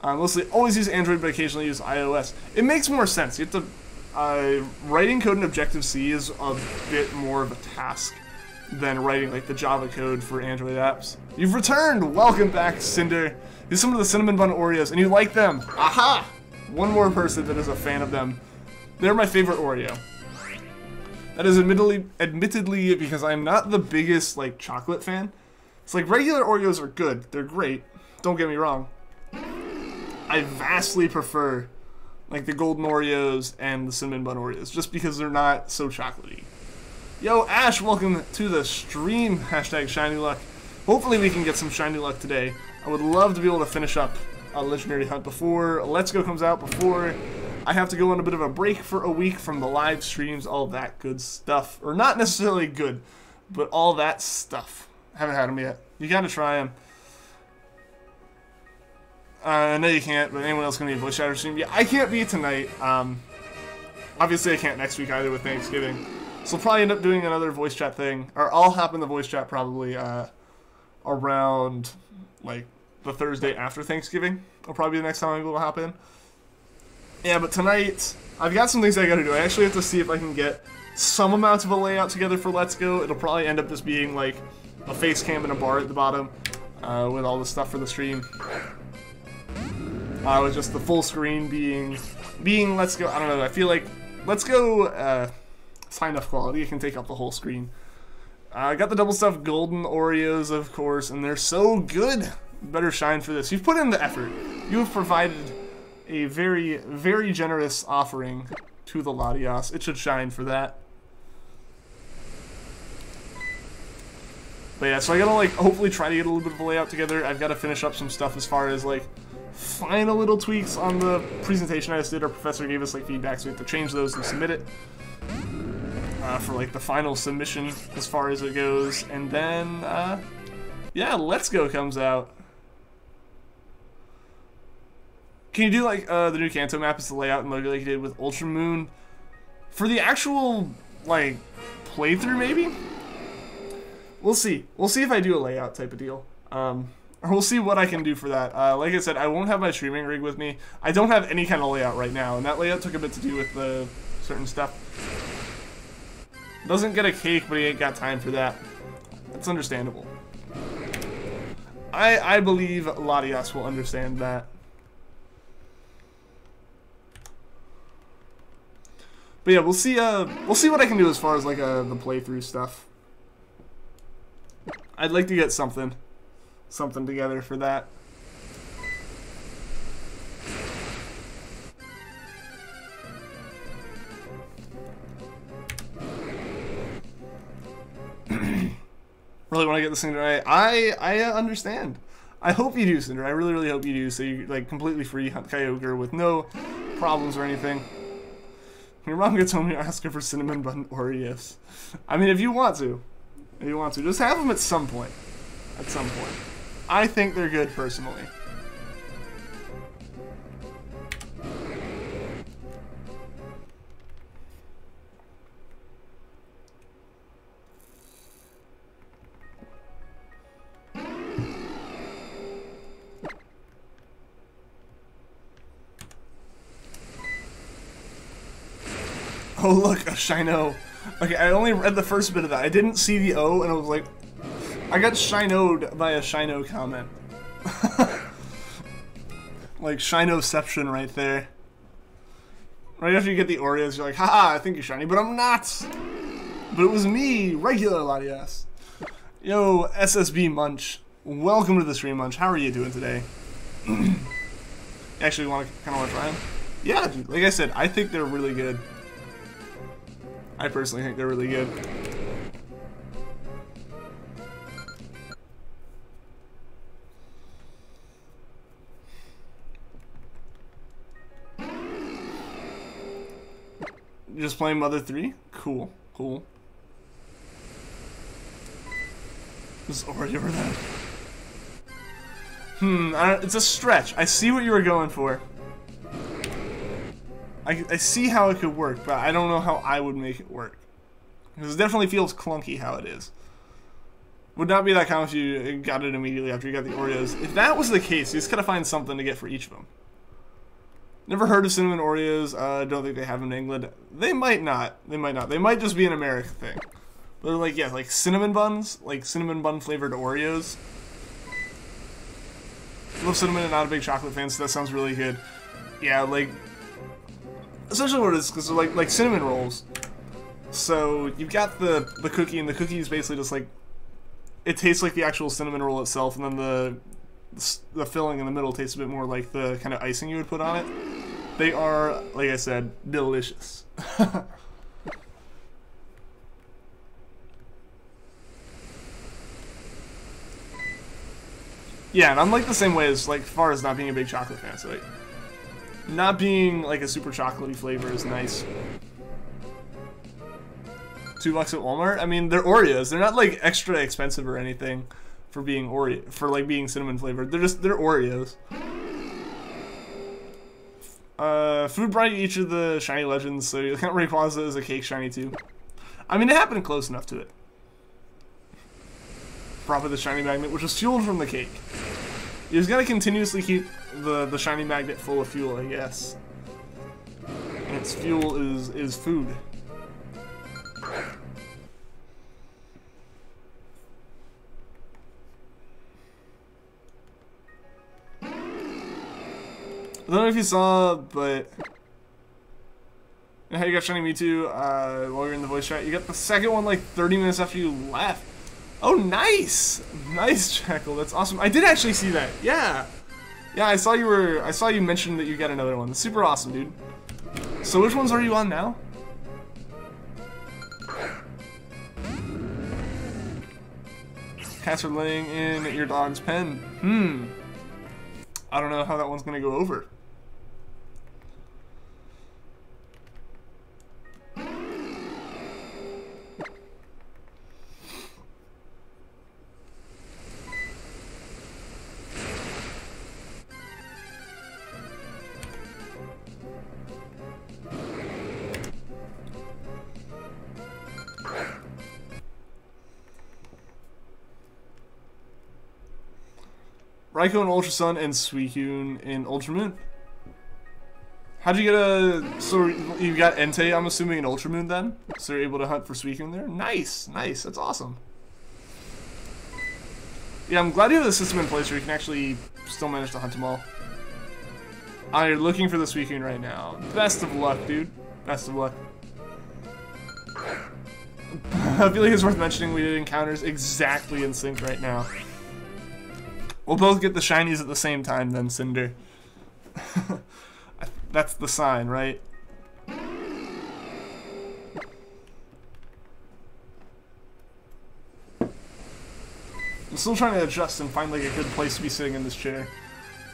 [SPEAKER 1] mostly always use Android but occasionally use iOS. It makes more sense. You have to, writing code in Objective-C is a bit more of a task than writing like the Java code for Android apps. You've returned! Welcome back, Cinder. Here's some of the Cinnamon Bun Oreos, and you like them! Aha! One more person that is a fan of them. They're my favorite Oreo. That is admittedly because I'm not the biggest like chocolate fan. It's like regular Oreos are good. They're great. Don't get me wrong. I vastly prefer like the golden Oreos and the Cinnamon Bun Oreos just because they're not so chocolatey. Yo, Ash, welcome to the stream. Hashtag Shiny Luck. Hopefully we can get some Shiny Luck today. I would love to be able to finish up a Legendary Hunt before Let's Go comes out, before I have to go on a bit of a break for a week from the live streams, all that good stuff. Or not necessarily good, but all that stuff. Haven't had them yet. You gotta try them. I know you can't, but anyone else gonna be a voice chatter stream? Yeah, I can't be tonight. Obviously I can't next week either with Thanksgiving. So I'll probably end up doing another voice chat thing, or I'll hop in the voice chat probably around like the Thursday after Thanksgiving. Will probably be the next time I'm able to hop in. Yeah, but tonight I've got some things I gotta do. I actually have to see if I can get some amount of a layout together for Let's Go. It'll probably end up just being like a face cam and a bar at the bottom with all the stuff for the stream. With just the full screen being Let's Go. I don't know. I feel like Let's Go. It's high enough quality, it can take up the whole screen. I got the double stuffed golden Oreos, of course, and they're so good. Better shine for this. You've put in the effort. You have provided a very, very generous offering to the Latias. It should shine for that. But yeah, so I gotta like hopefully try to get a little bit of a layout together. I've got to finish up some stuff as far as like final little tweaks on the presentation I just did. Our professor gave us like feedback, so we have to change those and submit it. For like the final submission as far as it goes, and then yeah, Let's Go comes out. Can you do like the new Kanto map as the layout and logo like you did with Ultra Moon for the actual like playthrough? Maybe we'll see. We'll see if I do a layout type of deal, or we'll see what I can do for that. Like I said, I won't have my streaming rig with me. I don't have any kind of layout right now, and that layout took a bit to do with the certain stuff. Doesn't get a cake, but he ain't got time for that. That's understandable. I believe Latias will understand that. But yeah, we'll see what I can do as far as like the playthrough stuff. I'd like to get something together for that. Really want to get this thing right. I understand. I hope you do, Cinder. I really, really hope you do. So you like completely free hunt Kyogre with no problems or anything. Your mom gets home, you ask her for cinnamon bun Oreos. I mean, if you want to, just have them at some point. At some point. I think they're good personally. Oh look, a Shino. Okay, I only read the first bit of that. I didn't see the O, and I was like, I got Shinoed by a Shino comment. Like Shinoception right there. Right after you get the Oreos, you're like, haha, I think you're shiny, but I'm not. But it was me, regular Latias. Yo, SSB Munch. Welcome to the stream, Munch. How are you doing today? Actually, kind of want to try them? Yeah, dude, like I said, I think they're really good. I personally think they're really good. Just playing Mother 3? Cool, cool. Just already over that. It's a stretch. I see what you were going for. I see how it could work, but I don't know how I would make it work. Because it definitely feels clunky how it is. Would not be that common if you got it immediately after you got the Oreos. If that was the case, you just gotta find something to get for each of them. Never heard of cinnamon Oreos. Don't think they have them in England. They might not. They might not. They might just be an American thing. But they're like, yeah, like cinnamon buns, like cinnamon bun flavored Oreos. Love cinnamon and not a big chocolate fan, so that sounds really good. Yeah, like essentially what it is, because they're like cinnamon rolls. So you've got the cookie, and the cookie is basically just like, it tastes like the actual cinnamon roll itself, and then the filling in the middle tastes a bit more like the kind of icing you would put on it. They are, like I said, delicious. Yeah, and I'm like the same way as like far as not being a big chocolate fan, so like not being like a super chocolatey flavor is nice. $2 at Walmart? I mean, they're Oreos. They're not like extra expensive or anything for being being cinnamon flavored. They're Oreos. Food brought you each of the shiny legends, so you can't Rayquaza as a cake shiny too. I mean, it happened close enough to it. Profit the shiny magnet, which was fueled from the cake. You just gotta continuously keep the shiny magnet full of fuel, I guess. And its fuel is food. I don't know if you saw, but how you got shiny Mewtwo while you're in the voice chat. You got the second one like 30 minutes after you left. Oh, nice! Nice, Jackal. That's awesome. I did actually see that. Yeah. Yeah, I saw you mentioned that you got another one. That's super awesome, dude. So which ones are you on now? Cats are laying in your dog's pen. I don't know how that one's gonna go over. Raikou in Ultra Sun and Suicune in Ultra Moon. How'd you get so you got Entei, I'm assuming, in Ultra Moon then? So you're able to hunt for Suicune there? Nice, nice, that's awesome. Yeah, I'm glad you have the system in place where you can actually still manage to hunt them all. You're looking for the Suicune right now. Best of luck, dude. Best of luck. I feel like it's worth mentioning we did encounters exactly in sync right now. We'll both get the shinies at the same time then, Cinder. That's the sign, right? I'm still trying to adjust and find like a good place to be sitting in this chair.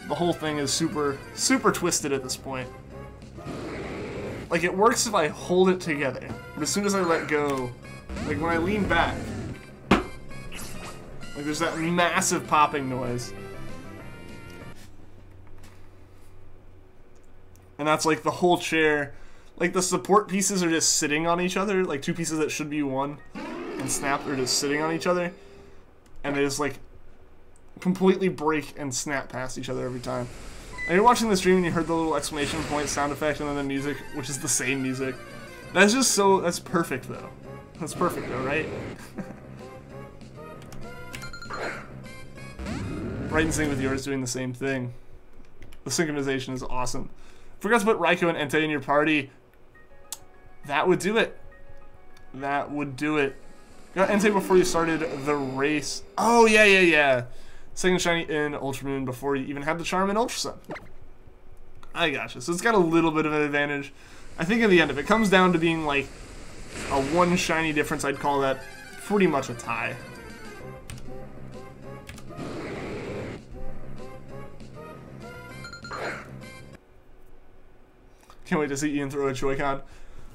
[SPEAKER 1] The whole thing is super twisted at this point. Like, it works if I hold it together, but as soon as I let go, like when I lean back, like there's that massive popping noise. And that's like the whole chair. Like the support pieces are just sitting on each other, like two pieces that should be one, and snap are just sitting on each other. And they just like completely break and snap past each other every time. And you're watching the stream and you heard the little exclamation point sound effect and then the music, which is the same music. That's just so, that's perfect though. That's perfect though, right? Right in sync with yours doing the same thing. The synchronization is awesome. Forgot to put Raikou and Entei in your party. That would do it. That would do it. Got Entei before you started the race. Oh, yeah. Second shiny in Ultra Moon before you even had the charm in Ultra Sun. I gotcha. So it's got a little bit of an advantage. I think in the end, if it comes down to being like a one shiny difference, I'd call that pretty much a tie. Can't wait to see Ian throw a Joy-Con.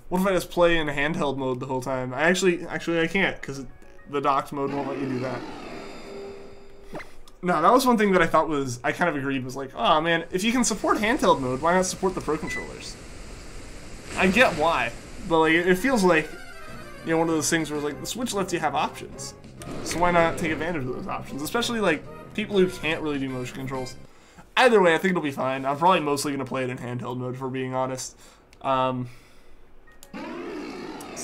[SPEAKER 1] What if I just play in handheld mode the whole time? Actually I can't, because the docked mode won't let you do that. No, that was one thing that I thought was, I kind of agreed, was like, oh man, if you can support handheld mode, why not support the Pro Controllers? I get why, but like, it feels like, you know, one of those things where it's like, the Switch lets you have options. So why not take advantage of those options? Especially like, people who can't really do motion controls. Either way, I think it'll be fine. I'm probably mostly going to play it in handheld mode, if we're being honest. So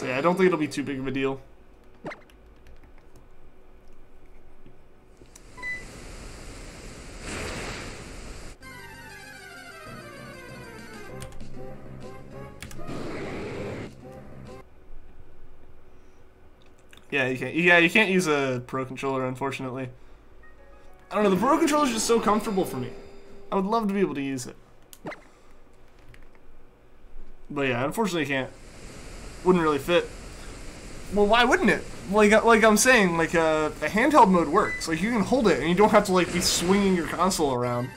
[SPEAKER 1] yeah, I don't think it'll be too big of a deal. Yeah, you can't. Yeah, you can't use a Pro Controller, unfortunately. I don't know. The Pro Controller is just so comfortable for me. I would love to be able to use it. But yeah, unfortunately, I can't. Wouldn't really fit. Well, why wouldn't it? Like I'm saying, like the handheld mode works. Like you can hold it, and you don't have to like be swinging your console around.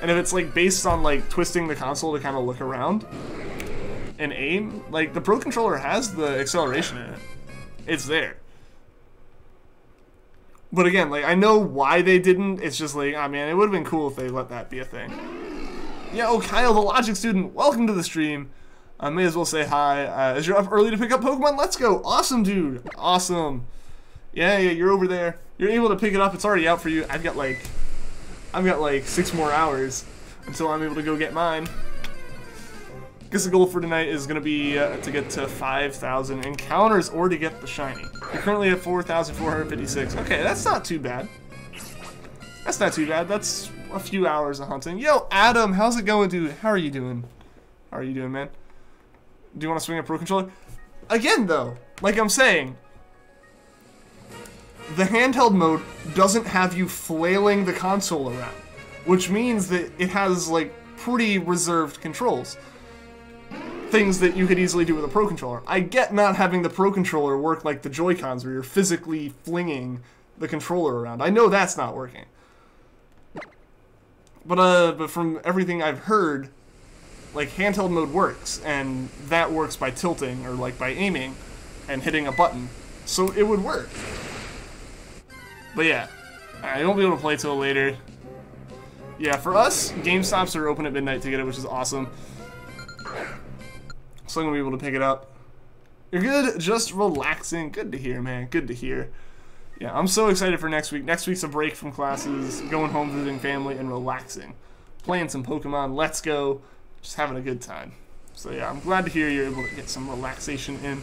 [SPEAKER 1] And if it's like based on like twisting the console to kind of look around and aim, like the Pro Controller has the acceleration in it. It's there. But again, like I know why they didn't. It's just like, ah man, it would have been cool if they let that be a thing. Yeah, oh Kyle, the Logic student, welcome to the stream. I may as well say hi. As you're up early to pick up Pokemon, let's go. Awesome, dude. Awesome. Yeah, you're over there. You're able to pick it up. It's already out for you. I've got like 6 more hours until I'm able to go get mine. Guess the goal for tonight is going to be to get to 5,000 encounters or to get the shiny. You're currently at 4,456. Okay, that's not too bad. That's not too bad. That's a few hours of hunting. Yo, Adam, how's it going, dude? How are you doing? How are you doing, man? Do you want to swing a Pro Controller? Again, though, like I'm saying, the handheld mode doesn't have you flailing the console around, which means that it has, like, pretty reserved controls. Things that you could easily do with a Pro Controller. I get not having the Pro Controller work like the Joy-Cons, where you're physically flinging the controller around. I know that's not working. But from everything I've heard, like, handheld mode works, and that works by tilting, or, like, by aiming, and hitting a button. So it would work. But yeah, I won't be able to play till later. Yeah, for us, GameStops are open at midnight to get it, which is awesome. So I'm going to be able to pick it up. You're good, just relaxing. Good to hear, man. Good to hear. Yeah, I'm so excited for next week. Next week's a break from classes, going home, visiting family, and relaxing. Playing some Pokemon, let's go. Just having a good time. So yeah, I'm glad to hear you're able to get some relaxation in.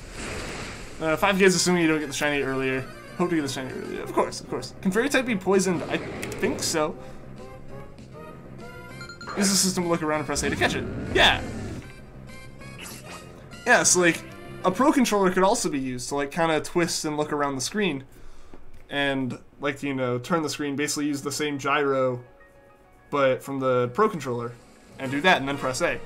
[SPEAKER 1] 5Ks assuming you don't get the shiny earlier. Hope to get the shiny earlier. Of course, of course. Can Fairy type be poisoned? I think so. Use the system to look around and press A to catch it. Yeah. Yeah, so like, a Pro Controller could also be used to like kind of twist and look around the screen. And like, you know, turn the screen, basically use the same gyro, but from the Pro Controller. And do that and then press A.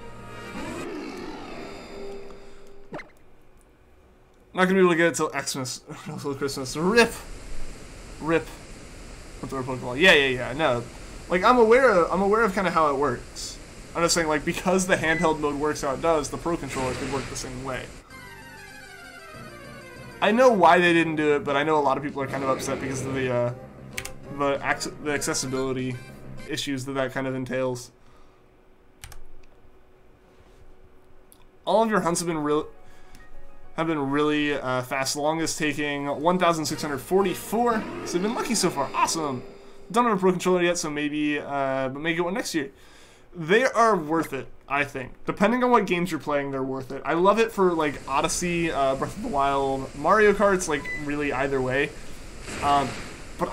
[SPEAKER 1] Not gonna be able to get it till Xmas, until Christmas. RIP! RIP. with the Pokeball. Yeah. No, like I'm aware of kind of how it works. I'm just saying, like, because the handheld mode works how it does, the Pro Controller could work the same way. I know why they didn't do it, but I know a lot of people are kind of upset because of the accessibility issues that kind of entails. All of your hunts have been really fast. Longest taking 1,644. So they've been lucky so far. Awesome. Don't have a Pro Controller yet, so maybe but may get one next year. They are worth it, I think. Depending on what games you're playing, they're worth it. I love it for like Odyssey, Breath of the Wild, Mario Kart's like really either way. But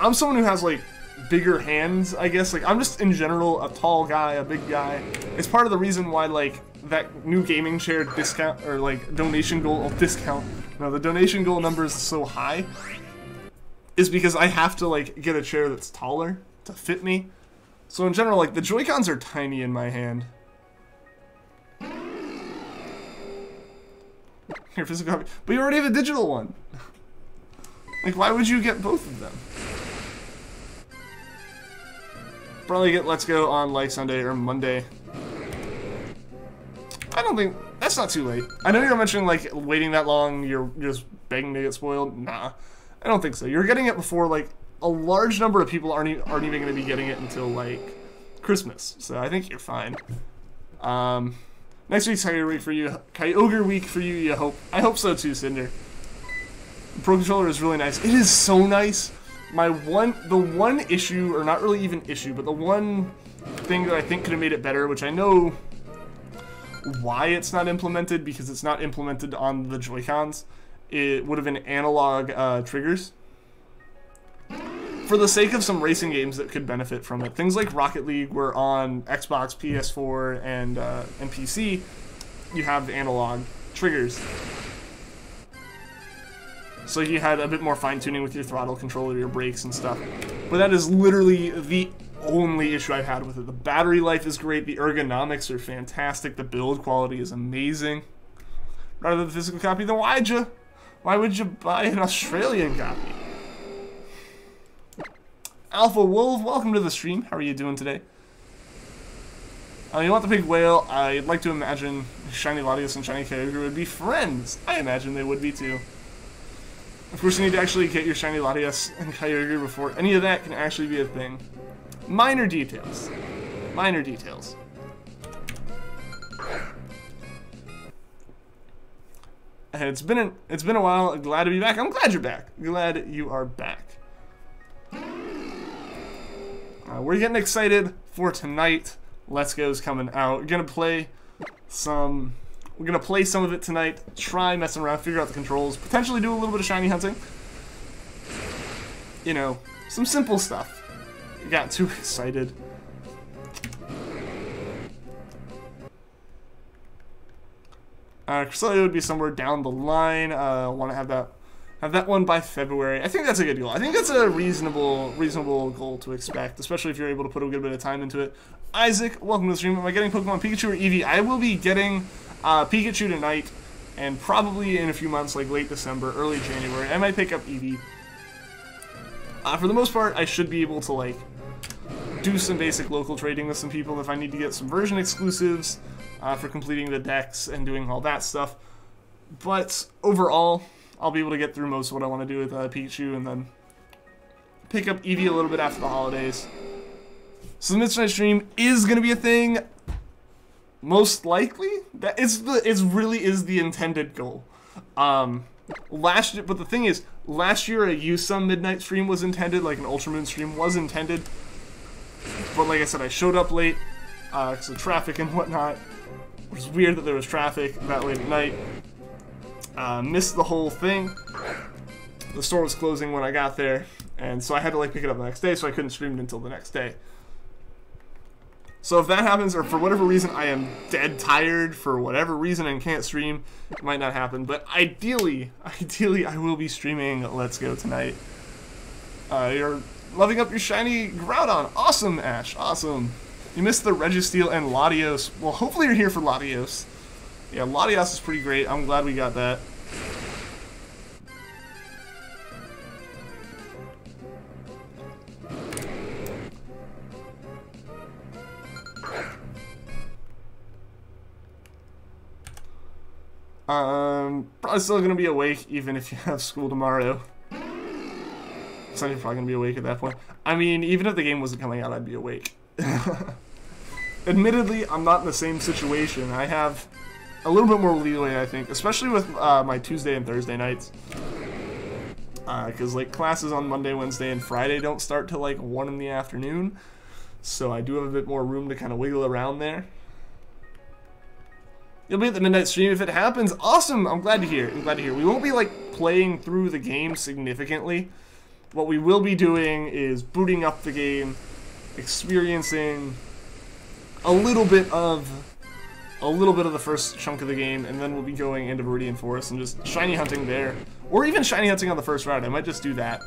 [SPEAKER 1] I'm someone who has like bigger hands, I guess. Like I'm just in general a tall guy, a big guy. It's part of the reason why like that new gaming chair discount or like donation goal discount. No, the donation goal number is so high. Is because I have to like get a chair that's taller to fit me. So in general, like the Joy-Cons are tiny in my hand. Here, physical copy. But you already have a digital one. Like, why would you get both of them? Probably get Let's Go on like Sunday or Monday. I don't think that's not too late. I know you're mentioning like waiting that long, you're just begging to get spoiled. Nah, I don't think so. You're getting it before like a large number of people aren't even going to be getting it until like Christmas. So I think you're fine. Next week's Kyogre week for you. Kyogre week for you. You hope. I hope so too, Cinder. The Pro Controller is really nice. It is so nice. The one issue, or not really even issue, but the one thing that I think could have made it better, which I know why it's not implemented, because it's not implemented on the Joy-Cons, it would have been analog triggers. For the sake of some racing games that could benefit from it. Things like Rocket League were on Xbox, PS4, and PC. You have analog triggers. So you had a bit more fine-tuning with your throttle control or your brakes and stuff. But that is literally the only issue I've had with it. The battery life is great, the ergonomics are fantastic, the build quality is amazing. Rather than the physical copy, then why would you buy an Australian copy? Alpha Wolf, welcome to the stream. How are you doing today? You want the big whale? I'd like to imagine Shiny Latios and Shiny Kyogre would be friends. I imagine they would be too. Of course, you need to actually get your Shiny Latias and Kyogre before any of that can actually be a thing. Minor details. Minor details. And it's been a while. Glad to be back. I'm glad you're back. Glad you are back. We're getting excited for tonight. Let's Go's coming out. We're gonna play some of it tonight. Try messing around, figure out the controls, potentially do a little bit of shiny hunting. You know, some simple stuff. Got too excited. Cresselia would be somewhere down the line. Want to have that one by February. I think that's a good goal. I think that's a reasonable goal to expect, especially if you're able to put a good bit of time into it. Isaac, welcome to the stream. Am I getting Pokemon Pikachu or Eevee? I will be getting Pikachu tonight, and probably in a few months, like late December, early January, I might pick up Eevee. For the most part, I should be able to like do some basic local trading with some people if I need to get some version exclusives for completing the decks and doing all that stuff. But overall, I'll be able to get through most of what I want to do with Pikachu, and then pick up Eevee a little bit after the holidays. So the Midnight stream is going to be a thing. Most likely, that it really is the intended goal. But the thing is, last year a USUM midnight stream was intended, like an Ultramoon stream was intended. But like I said, I showed up late because of traffic and whatnot. It was weird that there was traffic that late at night. Missed the whole thing. The store was closing when I got there, and so I had to like pick it up the next day, so I couldn't stream it until the next day. So if that happens, or for whatever reason I am dead tired for whatever reason and can't stream, it might not happen. But ideally I will be streaming Let's Go tonight. You're loving up your shiny Groudon. Awesome, Ash. Awesome. You missed the Registeel and Latios. Well, hopefully you're here for Latios. Yeah, Latias is pretty great. I'm glad we got that. Probably still gonna be awake even if you have school tomorrow. So you're probably gonna be awake at that point. I mean, even if the game wasn't coming out, I'd be awake. Admittedly, I'm not in the same situation. I have a little bit more leeway, I think, especially with my Tuesday and Thursday nights. Because like classes on Monday, Wednesday, and Friday don't start till like 1 in the afternoon. So I do have a bit more room to kind of wiggle around there. You'll be at the midnight stream if it happens. Awesome! I'm glad to hear. I'm glad to hear. We won't be like playing through the game significantly. What we will be doing is booting up the game, experiencing a little bit of the first chunk of the game, and then we'll be going into Viridian Forest and just shiny hunting there, or even shiny hunting on the first route. I might just do that.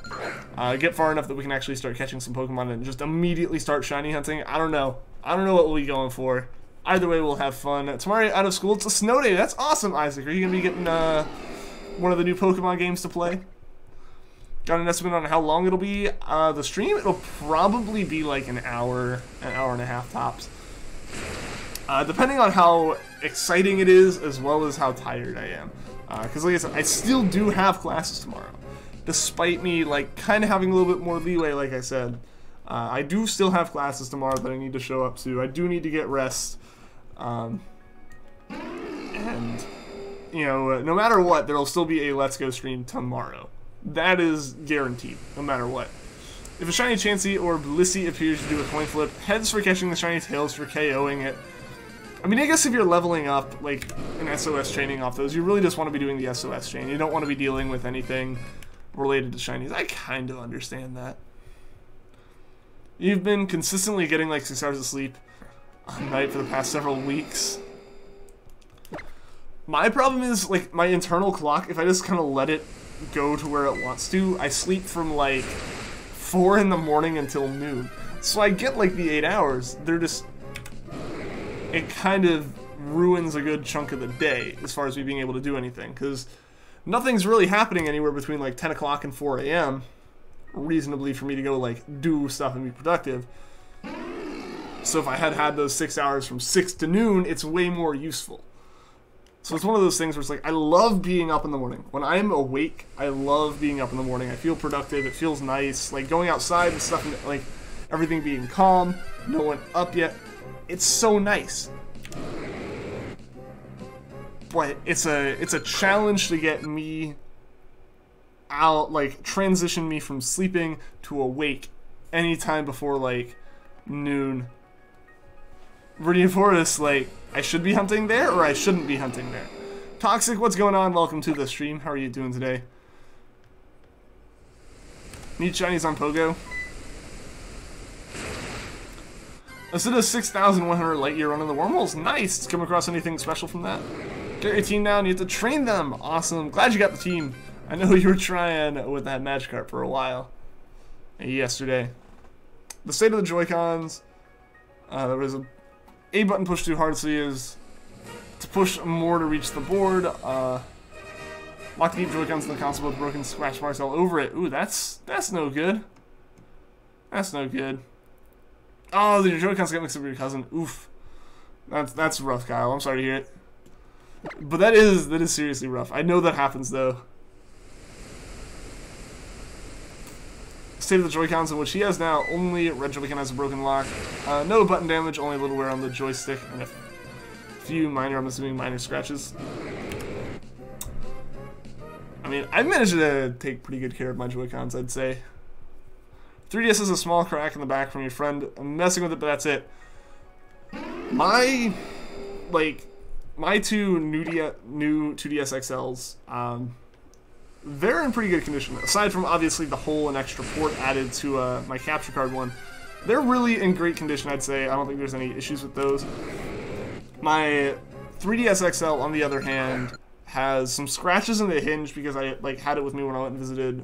[SPEAKER 1] Get far enough that we can actually start catching some Pokemon and just immediately start shiny hunting. I don't know. I don't know what we'll be going for. Either way, we'll have fun. Tomorrow, out of school, it's a snow day. That's awesome, Isaac. Are you going to be getting one of the new Pokemon games to play? Got an estimate on how long it'll be? The stream, it'll probably be like an hour and a half tops. Depending on how exciting it is, as well as how tired I am. Because like I said, I still do have classes tomorrow. Despite me, like, kind of having a little bit more leeway, like I said. I do still have classes tomorrow that I need to show up to. I do need to get rest. And, you know, no matter what, there'll still be a Let's Go stream tomorrow. That is guaranteed, no matter what. If a shiny Chansey or Blissey appears to do a coin flip, heads for catching the shiny, tails for KOing it. I mean, I guess if you're leveling up, like, an SOS training off those, you really just want to be doing the SOS chain. You don't want to be dealing with anything related to shinies. I kind of understand that. You've been consistently getting, like, 6 hours of sleep a night for the past several weeks. My problem is, like, my internal clock, if I just kind of let it go to where it wants to, I sleep from, like, 4 in the morning until noon. So I get, like, the 8 hours. They're just... It kind of ruins a good chunk of the day as far as me being able to do anything, because nothing's really happening anywhere between, like, 10 o'clock and 4 a.m. reasonably for me to go, like, do stuff and be productive. So if I had those 6 hours from 6 to noon, it's way more useful. So it's one of those things where it's like, I love being up in the morning. When I'm awake, I love being up in the morning. I feel productive, it feels nice, like going outside and stuff, and, like, everything being calm, no one up yet. It's so nice. But it's a challenge to get me out, like, transition me from sleeping to awake anytime before, like, noon. Viridian Forest, like, I should be hunting there or I shouldn't be hunting there. Toxic, what's going on? Welcome to the stream. How are you doing today? Need shinies on Pogo? Instead of 6,100 Lightyear running the wormholes. Nice! Come across anything special from that? Get your team now and you have to train them. Awesome. Glad you got the team. I know you were trying with that Magikarp for a while. Yesterday. The state of the Joy-Cons. There was a button pushed too hard, so he is to push more to reach the board. Lock the deep Joy-Cons in the console with broken scratch marks all over it. Ooh, that's no good. That's no good. Oh, your Joy-Cons got mixed up with your cousin. Oof. That's rough, Kyle. I'm sorry to hear it. But that is seriously rough. I know that happens, though. State of the Joy-Cons, in which he has now only red Joy-Con has a broken lock. No button damage, only a little wear on the joystick, and a few minor, I'm assuming minor scratches. I mean, I've managed to take pretty good care of my Joy-Cons, I'd say. 3DS has a small crack in the back from your friend. I'm messing with it, but that's it. My two new 2DS XLs, they're in pretty good condition. Aside from, obviously, the hole and extra port added to my capture card one. They're really in great condition, I'd say. I don't think there's any issues with those. My 3DS XL, on the other hand, has some scratches in the hinge because I had it with me when I went and visited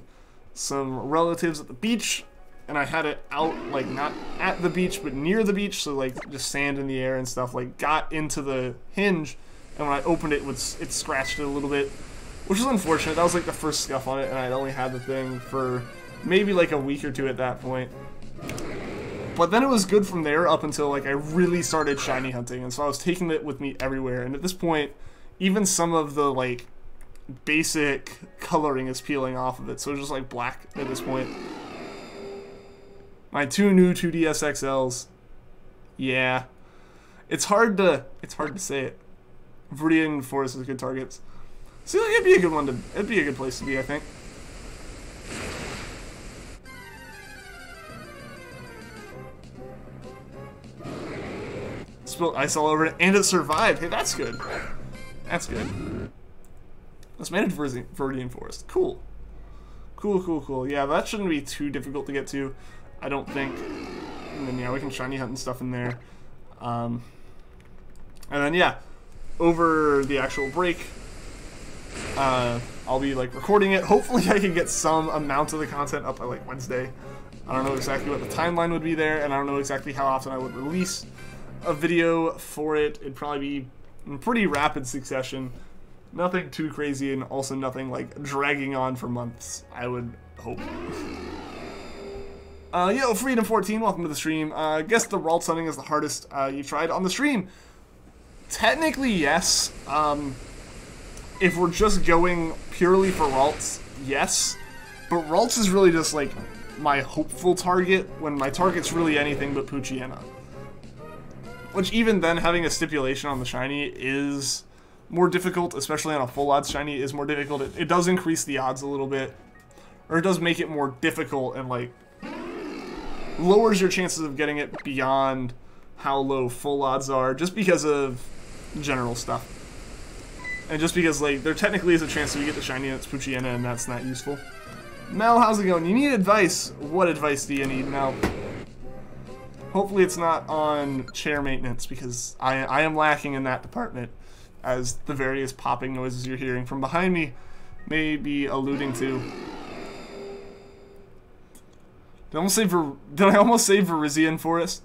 [SPEAKER 1] some relatives at the beach. And I had it out, like, not at the beach, but near the beach, so, like, just sand in the air and stuff, like, got into the hinge, and when I opened it, it scratched it a little bit, which was unfortunate. That was, like, the first scuff on it, and I'd only had the thing for maybe, like, a week or two at that point. But then it was good from there up until, like, I really started shiny hunting, and so I was taking it with me everywhere, and at this point, even some of the, like, basic coloring is peeling off of it, so it's just, like, black at this point. My 2 new 2DS XLs. Yeah. It's hard to say it. Viridian Forest is good targets. See, like, it'd be a good one to, it'd be a good place to be, I think. Spilled ice all over it, and it survived. Hey, that's good. That's good. Let's manage Viridian Forest. Cool. Cool. Yeah, that shouldn't be too difficult to get to, I don't think. And then, yeah, we can shiny hunt and stuff in there. And then, yeah, over the actual break, I'll be, like, recording it. Hopefully I can get some amount of the content up by, like, Wednesday. I don't know exactly what the timeline would be there, and I don't know exactly how often I would release a video for it. It'd probably be in pretty rapid succession. Nothing too crazy, and also nothing, like, dragging on for months, I would hope. Yo, Freedom14, welcome to the stream. Guess the Ralts hunting is the hardest you've tried on the stream. Technically, yes. If we're just going purely for Ralts, yes. But Ralts is really just, like, my hopeful target when my target's really anything but Poochyena. Which, even then, having a stipulation on the shiny is more difficult, especially on a full odds shiny is more difficult. It does increase the odds a little bit. Or it does make it more difficult and, like, lowers your chances of getting it beyond how low full odds are, just because of general stuff. And just because, like, there technically is a chance that we get the shiny and it's Poochyena, and that's not useful. Mel, how's it going? You need advice. What advice do you need, Mel? Hopefully it's not on chair maintenance, because I am lacking in that department, as the various popping noises you're hearing from behind me may be alluding to. Did I almost say Viridian Forest?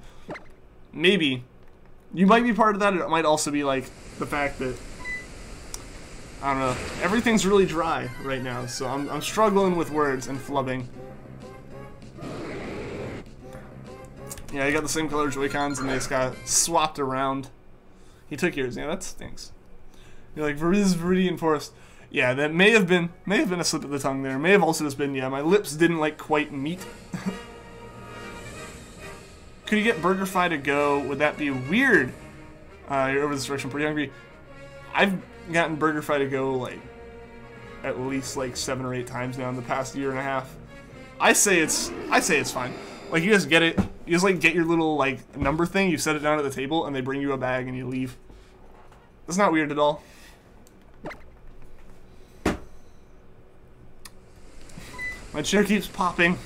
[SPEAKER 1] Maybe. You might be part of that, or it might also be, like, the fact that, I don't know, everything's really dry right now, so I'm struggling with words and flubbing. Yeah, I got the same color Joy-Cons, and they just got swapped around. He took yours. Yeah, that stinks. You're like, Viridian Forest. Yeah, that may have been a slip of the tongue there. May have also just been, yeah, my lips didn't, like, quite meet. Could you get BurgerFi to go? Would that be weird? You're over this direction, pretty hungry. I've gotten BurgerFi to go, like, at least, like, 7 or 8 times now in the past year and a half. I say it's fine. Like, you just get it. You just, like, get your little, like, number thing. You set it down at the table, and they bring you a bag, and you leave. It's not weird at all. My chair keeps popping.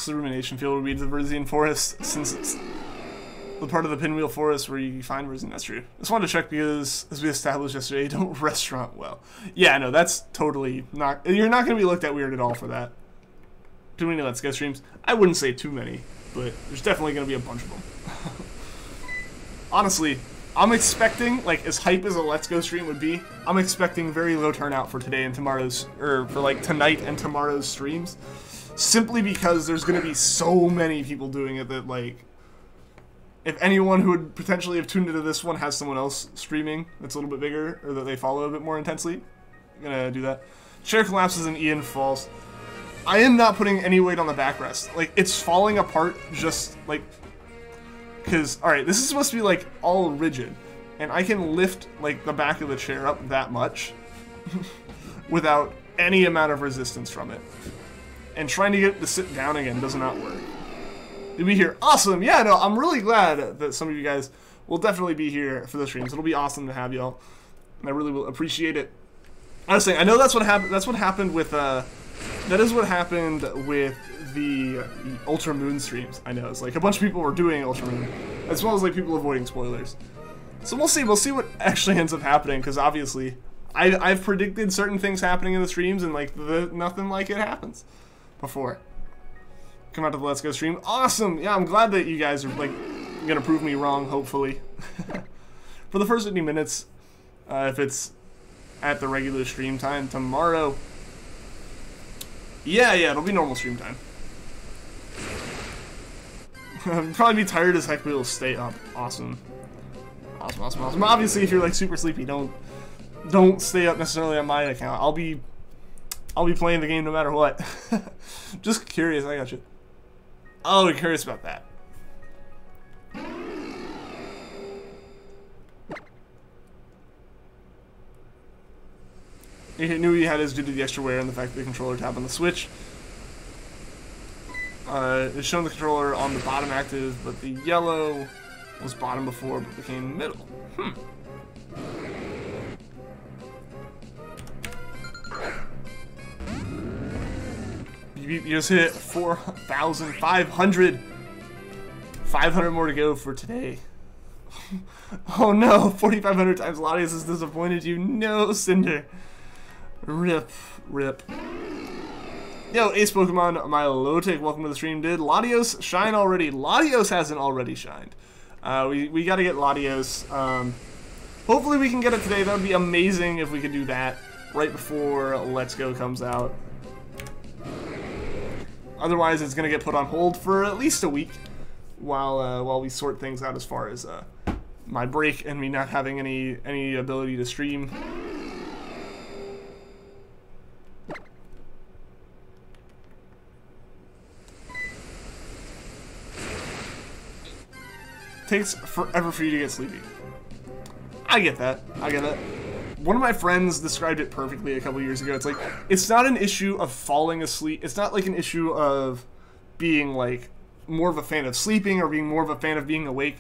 [SPEAKER 1] The rumination field would be the Viridian Forest, since it's the part of the Pinwheel Forest where you find Viridian. That's true. Just wanted to check because, as we established yesterday, you don't restaurant well. Yeah, no, that's totally not... You're not going to be looked at weird at all for that. Too many Let's Go streams? I wouldn't say too many, but there's definitely going to be a bunch of them. Honestly, I'm expecting, like, as hype as a Let's Go stream would be, I'm expecting very low turnout for today and tomorrow's, or for, like, tonight and tomorrow's streams. Simply because there's going to be so many people doing it that, like, if anyone who would potentially have tuned into this one has someone else streaming that's a little bit bigger, or that they follow a bit more intensely, I'm going to do that. Chair collapses and Ian falls. I am not putting any weight on the backrest. Like, it's falling apart just, like, because, alright, this is supposed to be, like, all rigid, and I can lift, like, the back of the chair up that much without any amount of resistance from it. And trying to get it to sit down again does not work. You'll be here. Awesome! Yeah, no, I'm really glad that some of you guys will definitely be here for the streams. It'll be awesome to have y'all. And I really will appreciate it. I was saying, I know that's what happened. That's what happened with, that is what happened with the Ultra Moon streams. I know, it's like a bunch of people were doing Ultra Moon, as well as, like, people avoiding spoilers. So we'll see what actually ends up happening, because obviously, I've predicted certain things happening in the streams, and, like, nothing like it happens before. Come out to the Let's Go stream. Awesome! Yeah, I'm glad that you guys are, like, gonna prove me wrong, hopefully. For the first 50 minutes, if it's at the regular stream time tomorrow. Yeah, it'll be normal stream time. I'll probably be tired as heck, but it'll stay up. Awesome. Awesome. Obviously, if you're like super sleepy, don't stay up necessarily on my account. I'll be playing the game no matter what. Just curious, I got you. Oh, you're curious about that. He knew he had his due to the extra wear and the fact that the controller tab on the Switch. It's shown the controller on the bottom active, but the yellow was bottom before, but became middle. You just hit 4,500. 500 more to go for today. Oh no, 4,500 times Latias has disappointed you. No, Cinder. Rip. Yo, Ace Pokemon, my Lotic, welcome to the stream. Did Latios shine already? Latios hasn't already shined. We gotta get Latios. Hopefully we can get it today. That would be amazing if we could do that right before Let's Go comes out. Otherwise, it's gonna get put on hold for at least a week while we sort things out as far as my break and me not having any ability to stream. Takes forever for you to get sleepy. I get that. One of my friends described it perfectly a couple years ago. It's like, it's not an issue of falling asleep. It's not like an issue of being like more of a fan of sleeping or being more of a fan of being awake.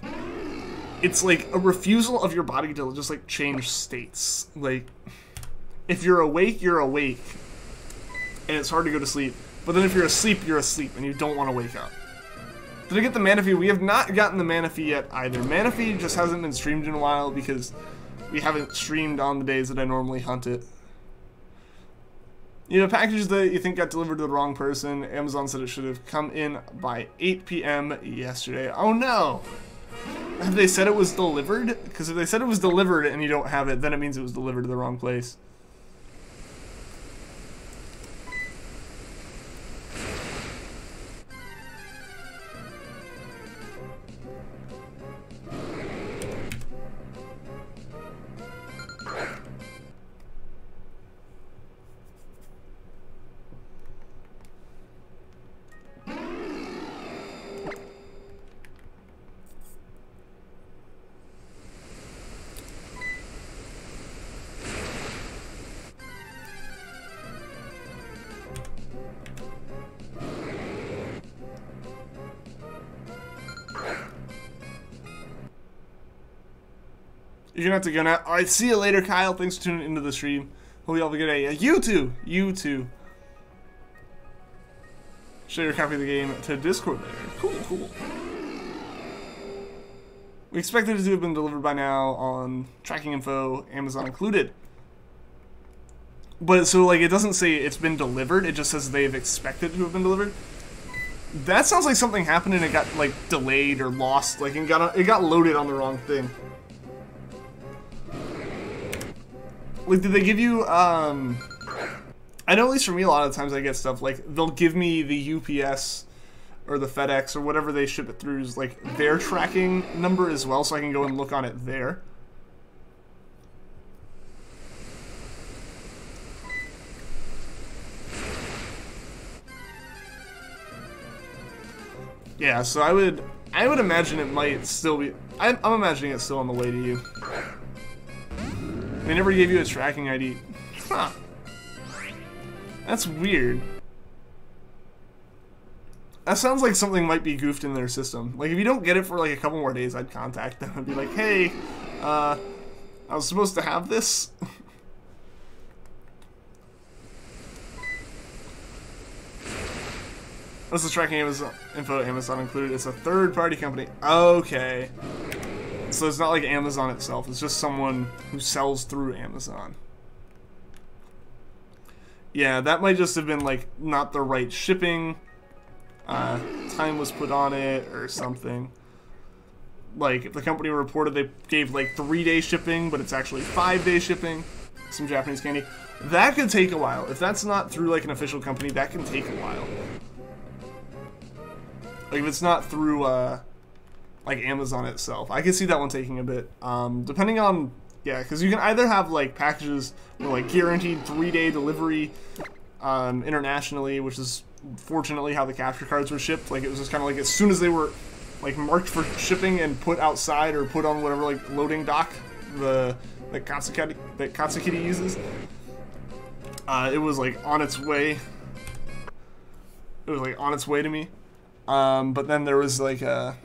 [SPEAKER 1] It's like a refusal of your body to just like change states. Like, if you're awake, you're awake. And it's hard to go to sleep. But then if you're asleep, you're asleep and you don't want to wake up. Did I get the Manaphy? We have not gotten the Manaphy yet either. Manaphy just hasn't been streamed in a while because we haven't streamed on the days that I normally hunt it. You know, packages that you think got delivered to the wrong person. Amazon said it should have come in by 8 p.m. yesterday. Oh no! Have they said it was delivered? Because if they said it was delivered and you don't have it, then it means it was delivered to the wrong place. You're gonna have to go now. Alright, see you later, Kyle. Thanks for tuning into the stream. Hope you all have a good day. You too. Share your copy of the game to Discord later. Cool. We expected it to have been delivered by now on tracking info, Amazon included. But so like it doesn't say it's been delivered, it just says they've expected to have been delivered. That sounds like something happened and it got like delayed or lost, like it got loaded on the wrong thing. Like, did they give you, I know at least for me a lot of times I get stuff, like, they'll give me the UPS or the FedEx or whatever they ship it through is, like, their tracking number as well, so I can go and look on it there. Yeah, so I would imagine it might still be, I'm imagining it's still on the way to you. They never gave you a tracking ID. Huh. That's weird. That sounds like something might be goofed in their system. Like, if you don't get it for like a couple more days, I'd contact them and be like, hey, I was supposed to have this. What's the tracking info Amazon included? It's a third-party company. Okay. So it's not like Amazon itself, it's just someone who sells through Amazon. Yeah, that might just have been like not the right shipping. Time was put on it or something. Like if the company reported they gave like 3-day shipping, but it's actually 5-day shipping. some Japanese candy. That could take a while. If that's not through like an official company, that can take a while. Like if it's not through like Amazon itself, I can see that one taking a bit. Depending on, yeah, because you can either have like packages with like guaranteed 3-day delivery internationally, which is fortunately how the capture cards were shipped. Like it was just kind of like as soon as they were like marked for shipping and put outside or put on whatever like loading dock that Katsukity uses, it was like on its way. It was like on its way to me. But then there was like but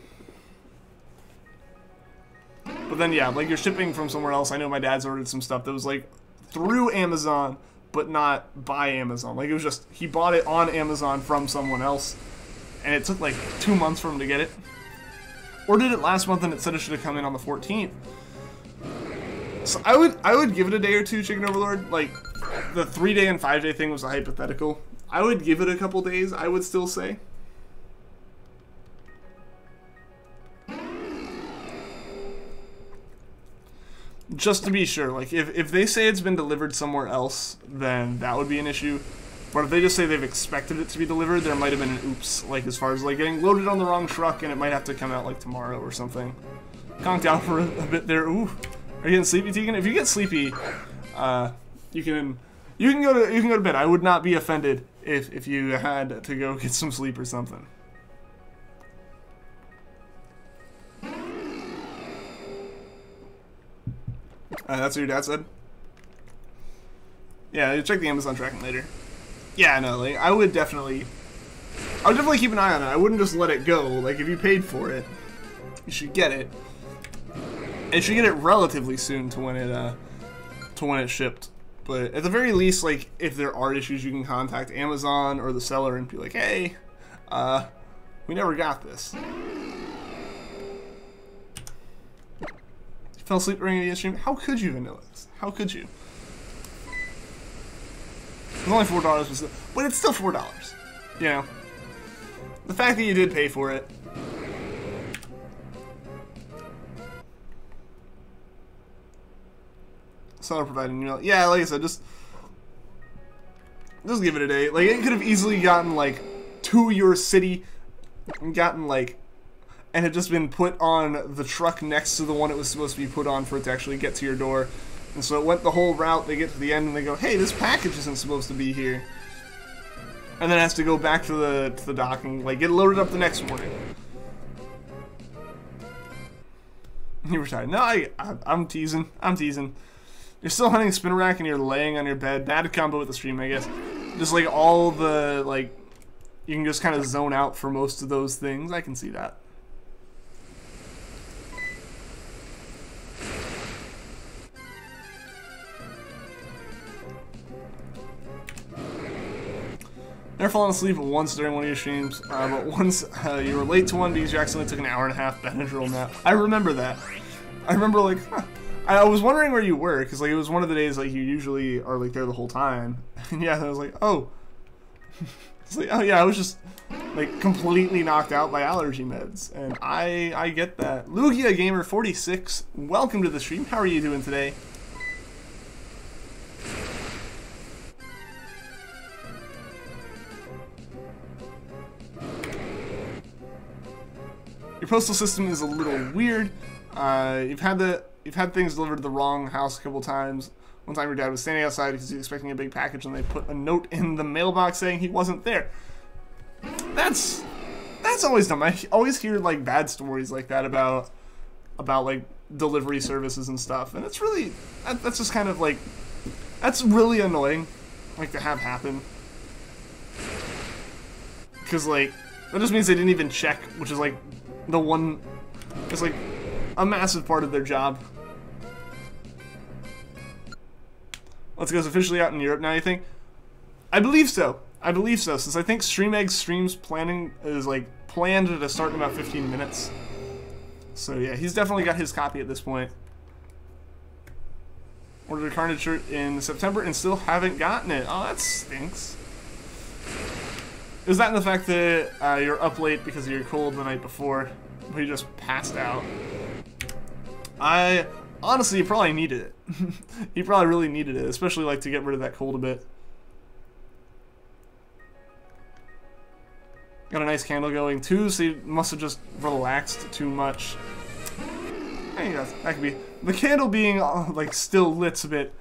[SPEAKER 1] then yeah, like you're shipping from somewhere else. I know my dad's ordered some stuff that was like through Amazon, but not by Amazon. Like it was just, he bought it on Amazon from someone else, and it took like 2 months for him to get it. Ordered it last month and it said it should have come in on the 14th. So I would give it a day or two, Chicken Overlord. Like the 3-day and 5-day thing was a hypothetical. I would give it a couple days, I would still say. Just to be sure, like if they say it's been delivered somewhere else, then that would be an issue. But if they just say they've expected it to be delivered, there might have been an oops, like as far as like getting loaded on the wrong truck and it might have to come out like tomorrow or something. Conked out for a bit there. Ooh, are you getting sleepy, Tegan? If you get sleepy, you can go to bed. I would not be offended if you had to go get some sleep or something. That's what your dad said? Yeah, you check the Amazon tracking later. Yeah, no, like, I would definitely keep an eye on it. I wouldn't just let it go. Like, if you paid for it, you should get it. And you should get it relatively soon to when it shipped. But at the very least, like, if there are issues, you can contact Amazon or the seller and be like, hey, we never got this. Fell asleep during the stream? How could you, Vanilla? How could you? It was only $4, but it's still $4. You know, the fact that you did pay for it. Seller providing, you know, yeah, like I said, just give it a day. Like it could have easily gotten like to your city and gotten like. And had just been put on the truck next to the one it was supposed to be put on for it to actually get to your door. And so it went the whole route, they get to the end and they go, hey, this package isn't supposed to be here. And then it has to go back to the dock and like get loaded up the next morning. You were tired. No, I'm teasing. I'm teasing. You're still hunting Spinarak and you're laying on your bed. Bad combo with the stream, I guess. Just like all the, like, you can just kind of zone out for most of those things. I can see that. Never fallen asleep once during one of your streams, but once you were late to one because you accidentally took an hour-and-a-half Benadryl nap. I remember that. I remember, like, huh. I was wondering where you were, because, like, it was one of the days, like, you usually are, like, there the whole time. And, yeah, I was like, oh. It's like, oh, yeah, I was just, like, completely knocked out by allergy meds. And I get that. Lugia Gamer 46, welcome to the stream. How are you doing today? Your postal system is a little weird. You've had things delivered to the wrong house a couple times. One time your dad was standing outside because he was expecting a big package and they put a note in the mailbox saying he wasn't there. That's always dumb. I always hear like bad stories like that about like delivery services and stuff, and it's really that's just kind of like that's really annoying, like to have happen. Because like that just means they didn't even check, which is like the one. It's like a massive part of their job. Let's Go's officially out in Europe now, you think? I believe so. I believe so, since I think StreamEgg's streams planning is like planned to start in about 15 minutes. So yeah, he's definitely got his copy at this point. Ordered a Carnage shirt in September and still haven't gotten it. Oh, that stinks. Is that in the fact that you're up late because you're cold the night before, but you just passed out? Honestly, he probably needed it. He probably really needed it, especially like to get rid of that cold a bit. Got a nice candle going too, so he must have just relaxed too much. Hey, that could be the candle being like still lit's a bit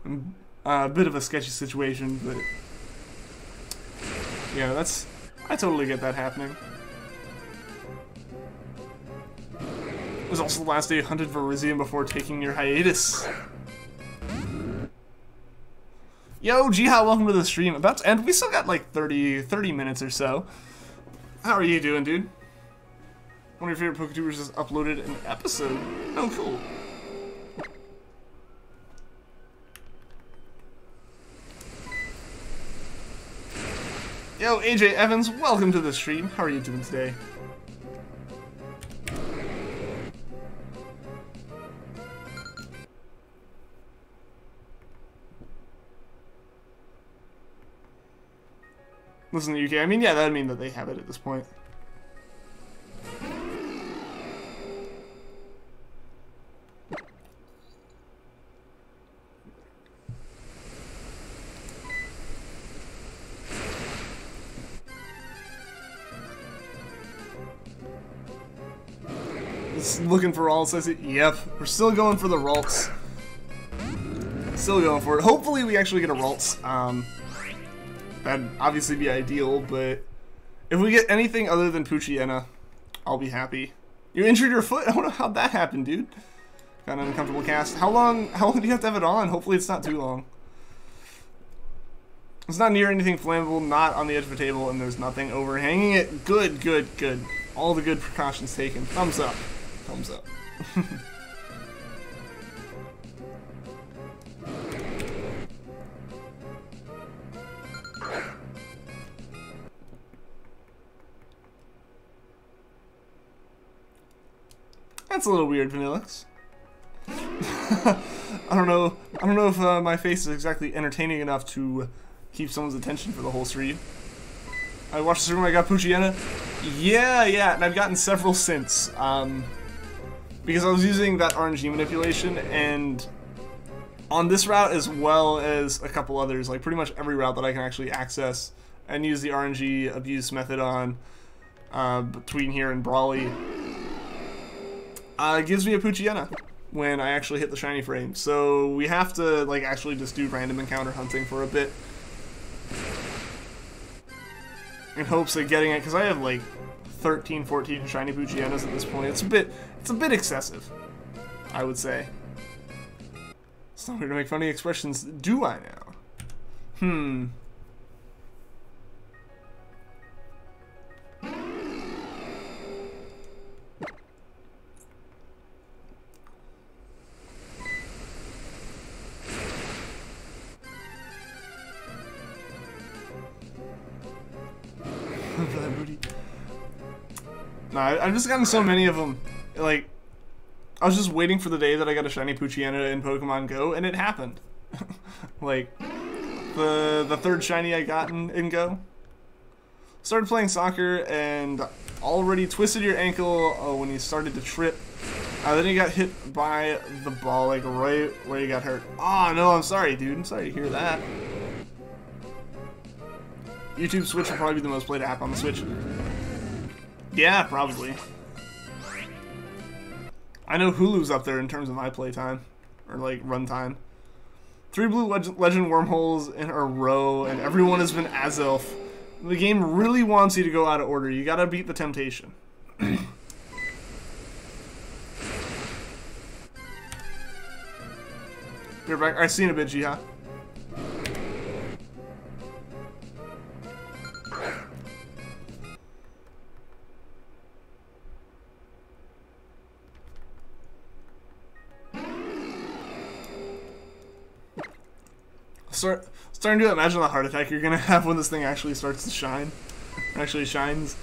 [SPEAKER 1] of a sketchy situation, but yeah, I totally get that happening. It was also the last day you hunted for Rizium before taking your hiatus. Yo, Jiha, welcome to the stream. About to end. We still got like 30 minutes or so. How are you doing, dude? One of your favorite PokeTubers just uploaded an episode. Oh, cool. Yo, AJ Evans, welcome to the stream. How are you doing today? Listen to UK. I mean, yeah, that'd mean that they have it at this point. Just looking for Ralts, I see. Yep, we're still going for the Ralts. Still going for it. Hopefully we actually get a Ralts. That'd obviously be ideal, but if we get anything other than Poochyena, I'll be happy. You injured your foot? I don't know how'd that happen, dude. Got an uncomfortable cast. How long do you have to have it on? Hopefully it's not too long. It's not near anything flammable, not on the edge of a table, and there's nothing overhanging it. Good, good, good. All the good precautions taken. Thumbs up. Thumbs up. That's a little weird, Vanillix. I don't know if my face is exactly entertaining enough to keep someone's attention for the whole stream. I watched the stream when I got Poochyena. Yeah, and I've gotten several since. Because I was using that RNG manipulation, and on this route as well as a couple others, like pretty much every route that I can actually access and use the RNG abuse method on, between here and Brawly, it gives me a Poochyena when I actually hit the shiny frame. So we have to like actually just do random encounter hunting for a bit in hopes of getting it, because I have like 13, 14 shiny Poochyenas at this point. It's a bit excessive, I would say. It's not weird to make funny expressions, do I now? No, I've just gotten so many of them. Like, I was just waiting for the day that I got a shiny Poochyena in Pokemon Go, and it happened. Like, the third shiny I got in Go. Started playing soccer, and already twisted your ankle when you started to trip. Then you got hit by the ball, like, right where you got hurt. Oh, no, I'm sorry, dude. I'm sorry to hear that. YouTube Switch will probably be the most played app on the Switch. Yeah, probably. I know Hulu's up there in terms of my playtime, or like runtime. 3 blue legend wormholes in a row, and everyone has been Azelf. The game really wants you to go out of order. You gotta beat the temptation. You're back. I've seen a bit, Jiha. Starting to imagine the heart attack you're gonna have when this thing actually starts to shine. Or actually shines.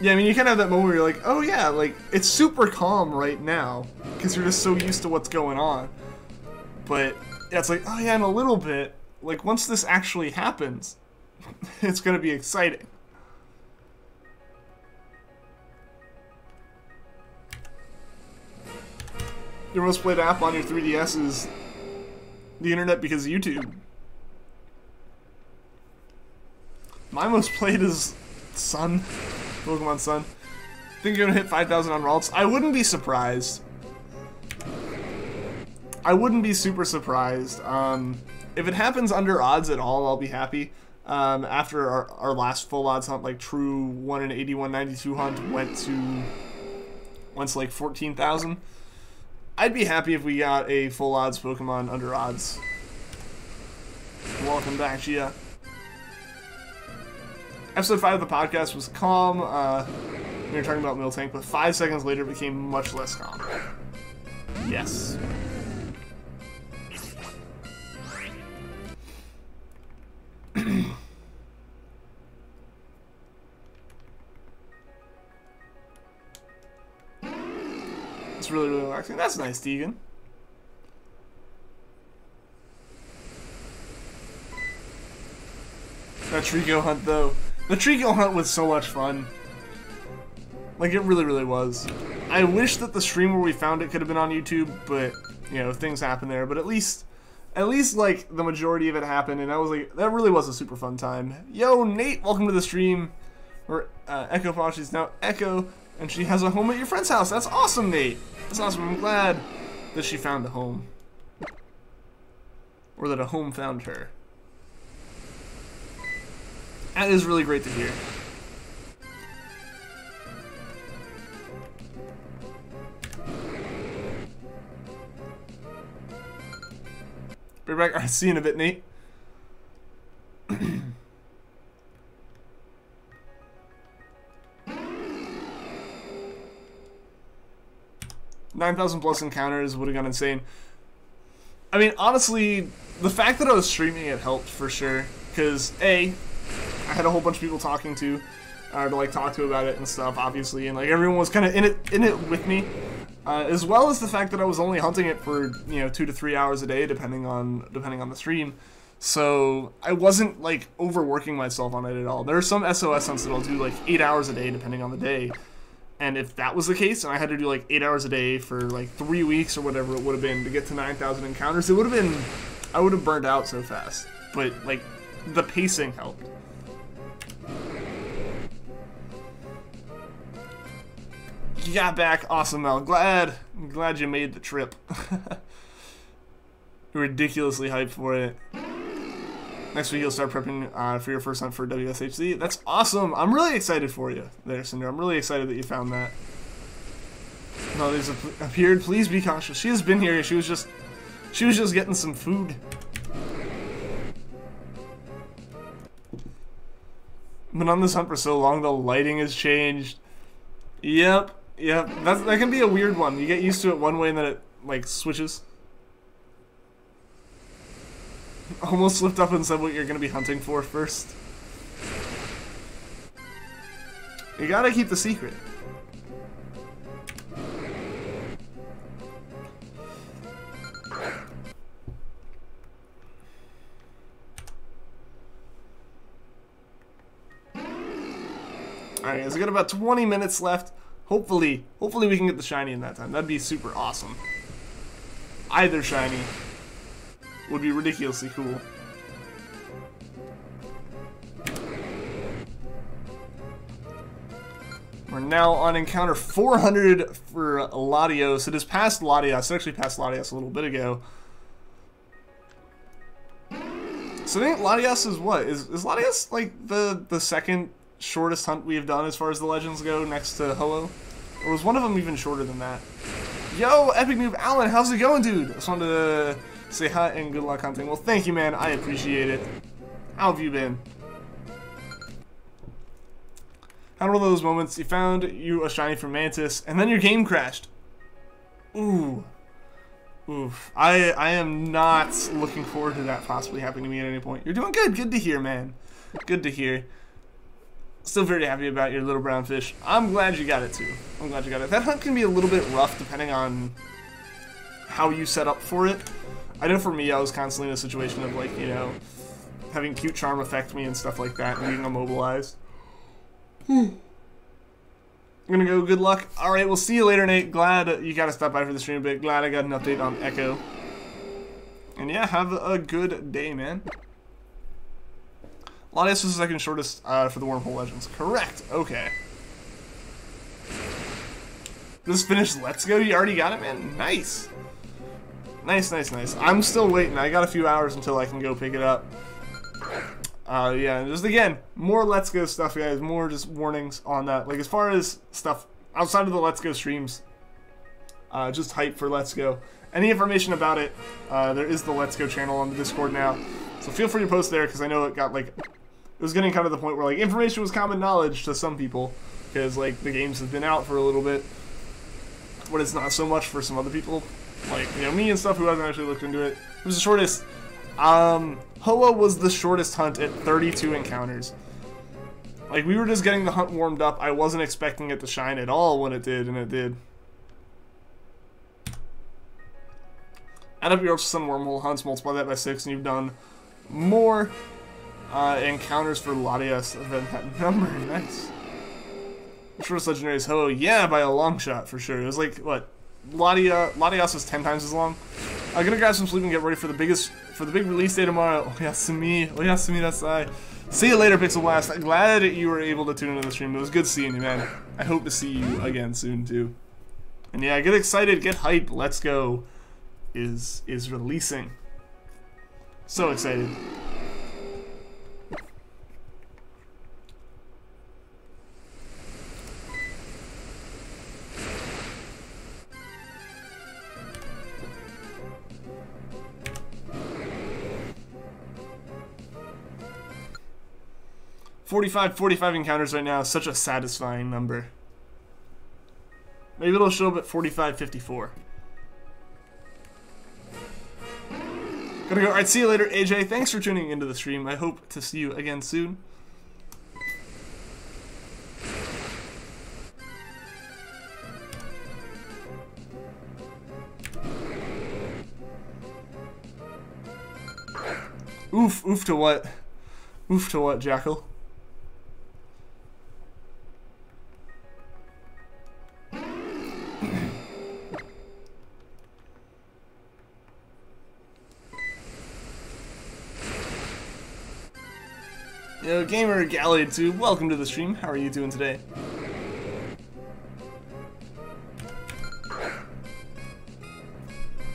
[SPEAKER 1] Yeah, I mean, you kind of have that moment where you're like, oh yeah, like, it's super calm right now, because you're just so used to what's going on. But, yeah, it's like, oh yeah, in a little bit, like, once this actually happens, it's gonna be exciting. Your most played app on your 3DS is the internet because of YouTube. My most played is Sun, Pokemon Sun. Think you're gonna hit 5,000 on Ralts? I wouldn't be surprised. I wouldn't be super surprised. If it happens under odds at all, I'll be happy. After our last full odds hunt, like true 1 in 80, 192 hunt went to like 14,000. I'd be happy if we got a full odds Pokemon under odds. Welcome back, Gia. Episode 5 of the podcast was calm. We were talking about Miltank, but 5 seconds later it became much less calm. Yes. It's really, really relaxing. That's nice, Deegan. That Treecko hunt, though. The Treecko hunt was so much fun. Like, it really, really was. I wish that the stream where we found it could have been on YouTube, but, you know, things happen there. But at least, like, the majority of it happened, and I was like, that really was a super fun time. Yo, Nate, welcome to the stream. Where Echo Paw, she's now Echo, and she has a home at your friend's house. That's awesome, Nate. That's awesome. I'm glad that she found a home. Or that a home found her. That is really great to hear. Be right back. Alright, see you in a bit, Nate. 9,000 plus encounters would have gone insane. I mean, honestly, the fact that I was streaming it helped for sure. Because, A, I had a whole bunch of people talking to like talk to about it and stuff, obviously, and like everyone was kind of in it with me, as well as the fact that I was only hunting it for 2 to 3 hours a day, depending on the stream. So I wasn't like overworking myself on it at all. There are some SOS hunts that I'll do like 8 hours a day, depending on the day. And if that was the case, and I had to do like 8 hours a day for like 3 weeks or whatever it would have been to get to 9,000 encounters, it would have been, I would have burned out so fast. But like, the pacing helped. You got back, awesome, Mel. I'm glad you made the trip. Ridiculously hyped for it. Next week you'll start prepping for your first hunt for WSHC. That's awesome. I'm really excited for you there, Cinder. I'm really excited that you found that. No, these appeared. Please be cautious. She has been here. She was just getting some food. Been on this hunt for so long, the lighting has changed. Yep. That can be a weird one. You get used to it one way and then it like switches. Almost slipped up and said what you're going to be hunting for first. You gotta keep the secret. Alright guys, we got about 20 minutes left. Hopefully we can get the shiny in that time. That'd be super awesome. Either shiny would be ridiculously cool. We're now on encounter 400 for Latios. It is past Latias. It actually passed Latias a little bit ago. So I think Latias is what? Is Latias like the second shortest hunt we have done as far as the legends go, next to Ho-Oh? Or was one of them even shorter than that? Yo, Epic Noob Alan, how's it going, dude? I just wanted to say hi and good luck hunting. Well, thank you, man. I appreciate it. How have you been? Had one of those moments, you found you a shiny from Mantis, and then your game crashed. Ooh. Oof. I am not looking forward to that possibly happening to me at any point. You're doing good. Good to hear, man. Good to hear. Still very happy about your little brown fish. I'm glad you got it, too. I'm glad you got it. That hunt can be a little bit rough depending on how you set up for it. I know for me, I was constantly in a situation of, like, having Cute Charm affect me and stuff like that, and being immobilized. I'm gonna go good luck. Alright, we'll see you later, Nate. Glad you gotta stop by for the stream a bit. Glad I got an update on Echo. And yeah, have a good day, man. Latias was the second shortest for the Wormhole Legends. Correct. Okay. This finished Let's Go? You already got it, man? Nice. Nice, nice, nice. I'm still waiting. I got a few hours until I can go pick it up. Yeah, just again, more Let's Go stuff, guys. More just warnings on that. Like, as far as stuff outside of the Let's Go streams, just hype for Let's Go. Any information about it, there is the Let's Go channel on the Discord now. So feel free to post there, because I know it got, like, it was getting kind of the point where, like, information was common knowledge to some people, because, like, the games have been out for a little bit, but it's not so much for some other people. Like, you know, me and stuff who hasn't actually looked into it. It was the shortest. Ho-Oh was the shortest hunt at 32 encounters. Like, we were just getting the hunt warmed up. I wasn't expecting it to shine at all when it did, and it did. Add up your Sun Wormhole hunts, multiply that by 6, and you've done more encounters for Latias than that number. Nice. Shortest legendary is Ho-Oh. Yeah, by a long shot, for sure. It was like, what? Latias was 10 times as long. I'm gonna grab some sleep and get ready for the big release day tomorrow. Oyasumi nasai. See you later, Pixel Blast. I'm glad you were able to tune into the stream. It was good seeing you, man. I hope to see you again soon too. And yeah, get excited, get hyped. Let's Go is releasing. So excited. $45 encounters right now, such a satisfying number. Maybe it'll show up at $45.54. Gotta go. Alright, see you later, AJ. Thanks for tuning into the stream. I hope to see you again soon. Oof to what? Oof to what, Jackal? Yo, Gamer Gallade 2, welcome to the stream. How are you doing today?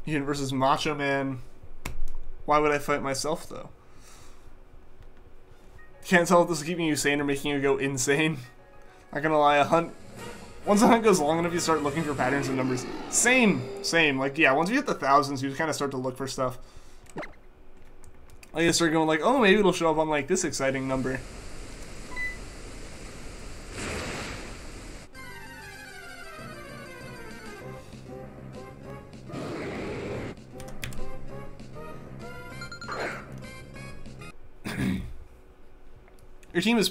[SPEAKER 1] Ian versus Macho Man. Why would I fight myself, though? Can't tell if this is keeping you sane or making you go insane. Not gonna lie, once a hunt goes long enough, you start looking for patterns and numbers. Same. Like, yeah, once you hit the thousands, you kind of start to look for stuff. Like, you start going like, oh, maybe it'll show up on, like, this exciting number. Your team is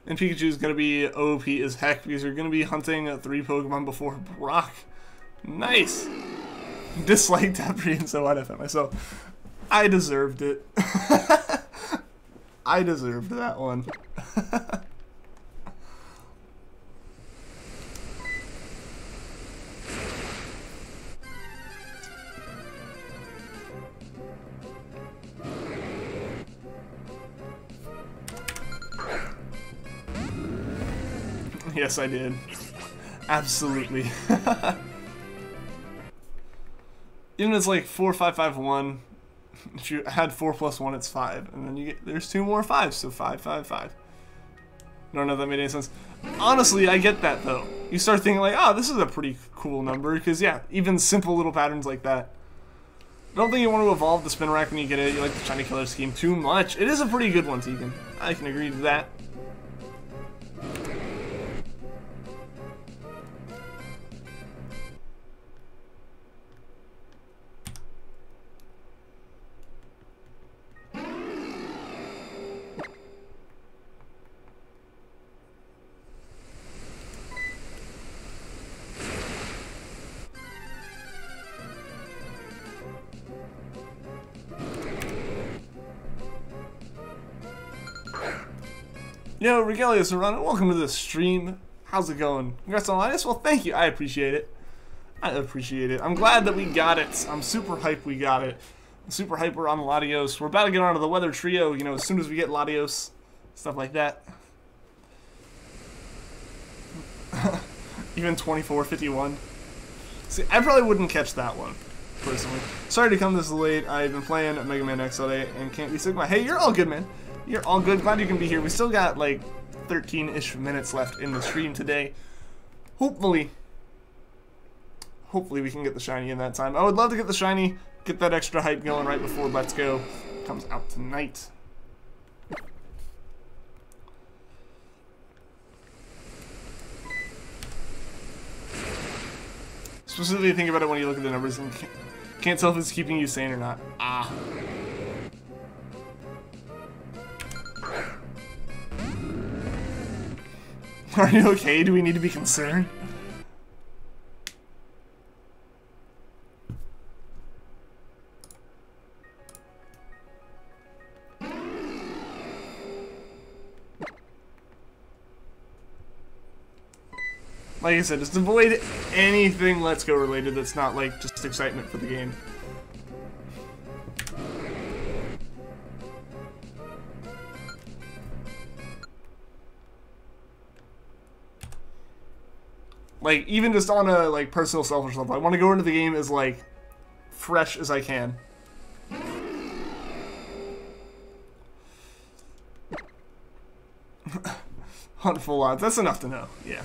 [SPEAKER 1] and Pikachu is going to be OP as heck because you're going to be hunting 3 Pokemon before Brock. Nice! Disliked Dapri and so I'd fight myself. I deserved it. I deserved that one. Yes, I did. Absolutely. Even if it's like 4, 5, 5, 1. If you add 4 plus 1, it's 5, and then you get there's 2 more 5s, so 5, 5, 5. I don't know if that made any sense. Honestly, I get that though. You start thinking like, oh, this is a pretty cool number, because yeah, even simple little patterns like that. I don't think you want to evolve the spin rack when you get it. You like the shiny killer scheme too much. It is a pretty good one, Tegan. I can agree to that. Yo, Regalia Serrano, welcome to the stream. How's it going? Congrats on Latias? Well, thank you. I appreciate it. I appreciate it. I'm glad that we got it. I'm super hyped we got it. I'm super hyped we're on Latios. We're about to get onto the weather trio, you know, as soon as we get Latios. Stuff like that. Even 24-51. See, I probably wouldn't catch that one, personally. Sorry to come this late. I've been playing Mega Man X all day and can't be Sigma. Hey, you're all good, man. You're all good. Glad you can be here. We still got, like, 13-ish minutes left in the stream today. Hopefully we can get the shiny in that time. I would love to get the shiny, get that extra hype going right before Let's Go comes out tonight. Specifically think about it when you look at the numbers and can't tell if it's keeping you sane or not. Ah. Are you okay? Do we need to be concerned? Like I said, just avoid anything Let's Go related that's not like just excitement for the game. Like, even just on a like personal selfish level, I want to go into the game as like fresh as I can. Hunt full odds. That's enough to know. Yeah.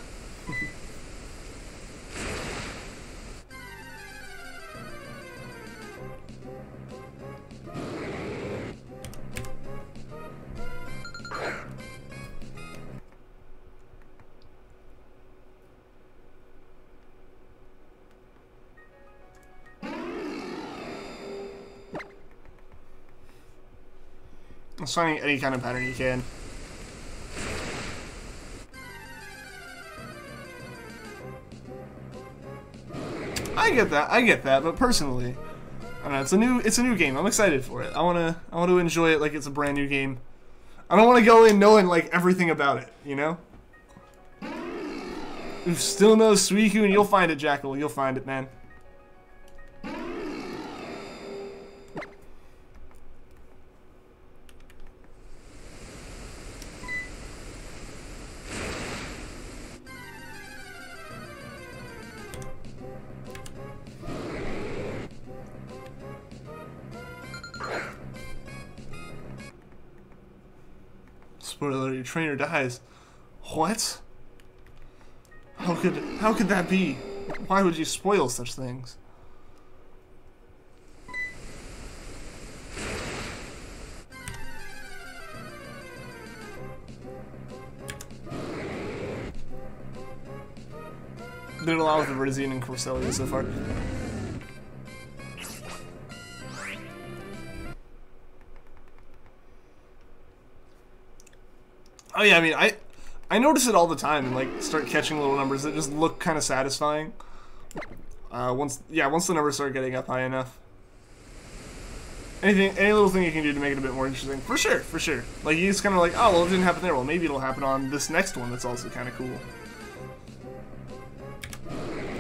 [SPEAKER 1] Finding any kind of pattern you can. I get that, but personally, I don't know, it's a new game. I'm excited for it. I want to enjoy it like it's a brand new game. I don't want to go in knowing like everything about it, you know? Oof, still no Suicune. You'll find it, Jackal. You'll find it, man. Spoiler, your trainer dies. What? How could that be? Why would you spoil such things? Did a lot with the Virizion and Corselia so far. Oh yeah, I mean, I notice it all the time and like start catching little numbers that just look kind of satisfying. Once the numbers start getting up high enough. Any little thing you can do to make it a bit more interesting, for sure, for sure. Like you just kind of like, oh well, it didn't happen there. Well, maybe it'll happen on this next one. That's also kind of cool.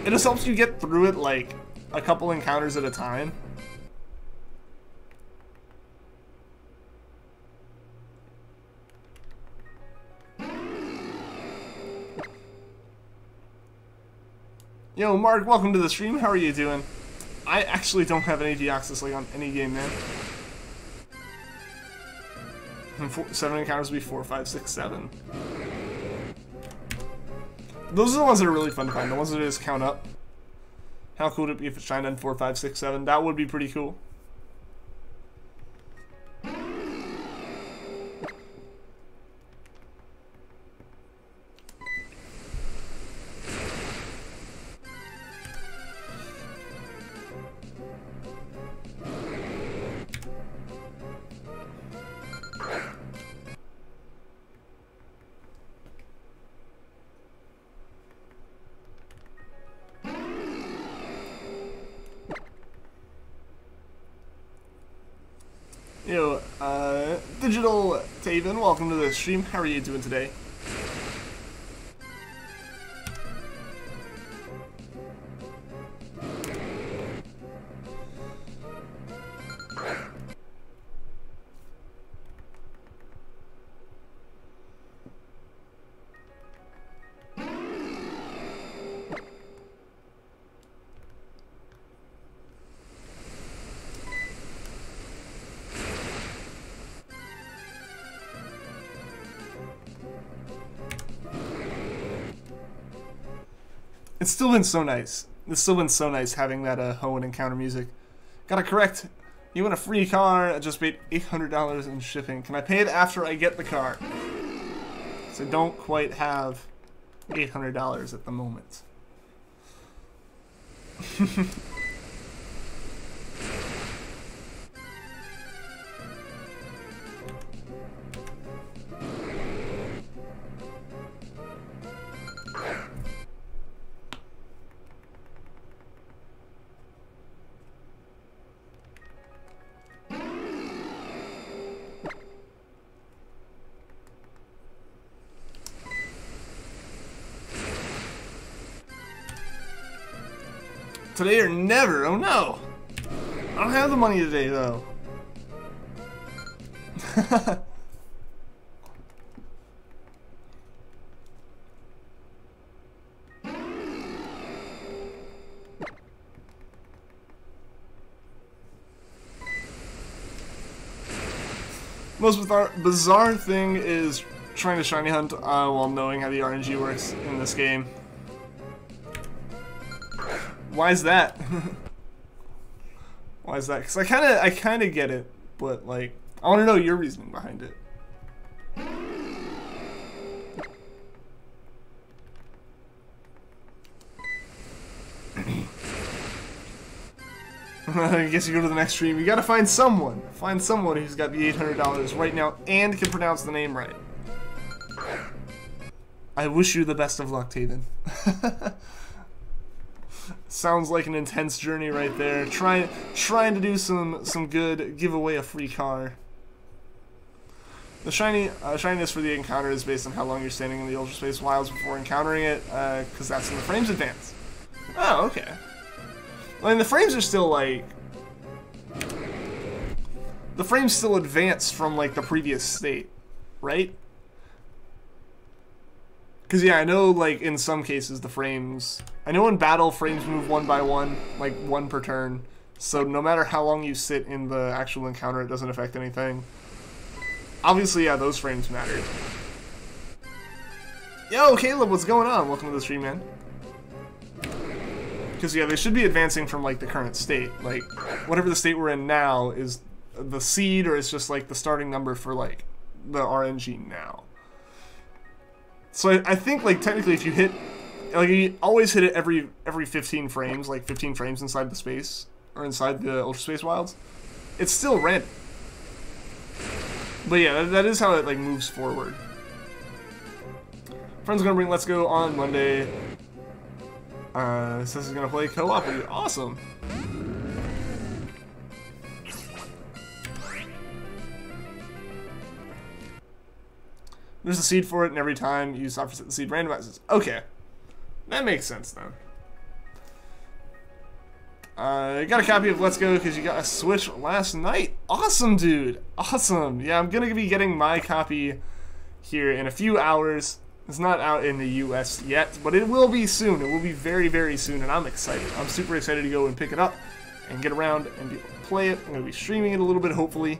[SPEAKER 1] It just helps you get through it like a couple encounters at a time. Yo, Mark, welcome to the stream. How are you doing? I actually don't have any Deoxys like on any game, man. And 7 encounters would be 4, 5, 6, 7. Those are the ones that are really fun to find. The ones that just count up. How cool would it be if it shined on 4, 5, 6, 7? That would be pretty cool. Yo, Digital Taven, welcome to the stream. How are you doing today? It's still been so nice. It's still been so nice having that Hoenn encounter music. Gotta correct. You want a free car? I just paid $800 in shipping. Can I pay it after I get the car? So I don't quite have $800 at the moment. Today or never. Oh no. I don't have the money today though. Most bizarre thing is trying to shiny hunt while knowing how the RNG works in this game. Why is that? Why is that? Because I kind of get it, but like I want to know your reasoning behind it. I guess you go to the next stream. You gotta find someone. Find someone who's got the $800 right now and can pronounce the name right. I wish you the best of luck, Taven. Sounds like an intense journey right there. Trying to do some good, give away a free car. The shininess for the encounter is based on how long you're standing in the Ultra Space Wilds before encountering it, because that's when the frames advance. Oh, okay. I mean, the frames are still like... The frames still advance from like the previous state, right? Because yeah, I know like in some cases the frames... I know in battle frames move one by one, like one per turn. So no matter how long you sit in the actual encounter, it doesn't affect anything. Obviously, yeah, those frames matter. Yo, Caleb, what's going on? Welcome to the stream, man. Because yeah, they should be advancing from like the current state. Like, whatever the state we're in now is the seed, or it's just like the starting number for like the RNG now. So I think like technically if you hit, like you always hit it every 15 frames, like 15 frames inside the space, or inside the Ultra Space Wilds, it's still random. But yeah, that is how it like moves forward. Friend's gonna bring Let's Go on Monday. Says he's gonna play co-op with you. Awesome. There's a seed for it, and every time you stop for the seed randomizes. Okay. That makes sense then. I got a copy of Let's Go because you got a Switch last night. Awesome, dude. Awesome. Yeah, I'm going to be getting my copy here in a few hours. It's not out in the US yet, but it will be soon. It will be very, very soon, and I'm excited. I'm super excited to go and pick it up and get around and be able to play it. I'm going to be streaming it a little bit, hopefully.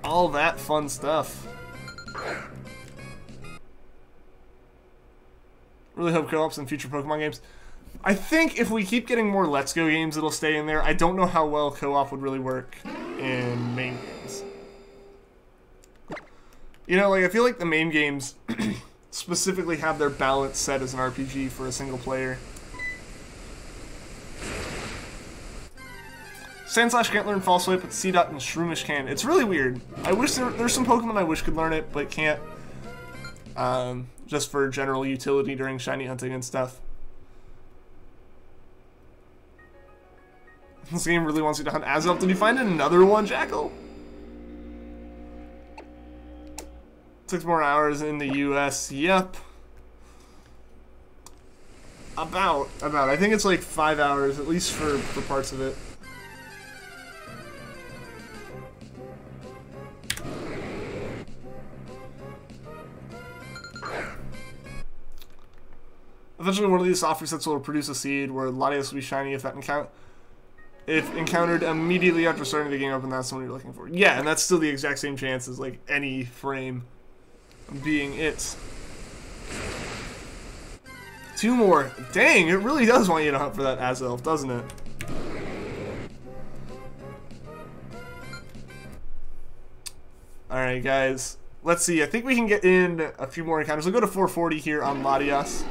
[SPEAKER 1] All that fun stuff. Really hope co-ops in future Pokemon games. I think if we keep getting more Let's Go games, it'll stay in there. I don't know how well co-op would really work in main games. You know, like, I feel like the main games specifically have their balance set as an RPG for a single player. Sandslash can't learn False Swipe, but C-Dot and Shroomish can. It's really weird. I wish there's some Pokemon I wish could learn it, but can't. Just for general utility during shiny hunting and stuff. This game really wants you to hunt Azelf. Did you find another one, Jackal? 6 more hours in the US. Yep. About. I think it's like 5 hours, at least for parts of it. Eventually, one of these software sets will produce a seed where Latias will be shiny if encountered immediately after starting the game up, and that's the one you're looking for. Yeah, and that's still the exact same chance as like any frame being it. 2 more. Dang, it really does want you to hunt for that Azelf, doesn't it? Alright, guys. Let's see. I think we can get in a few more encounters. We'll go to 440 here on Latias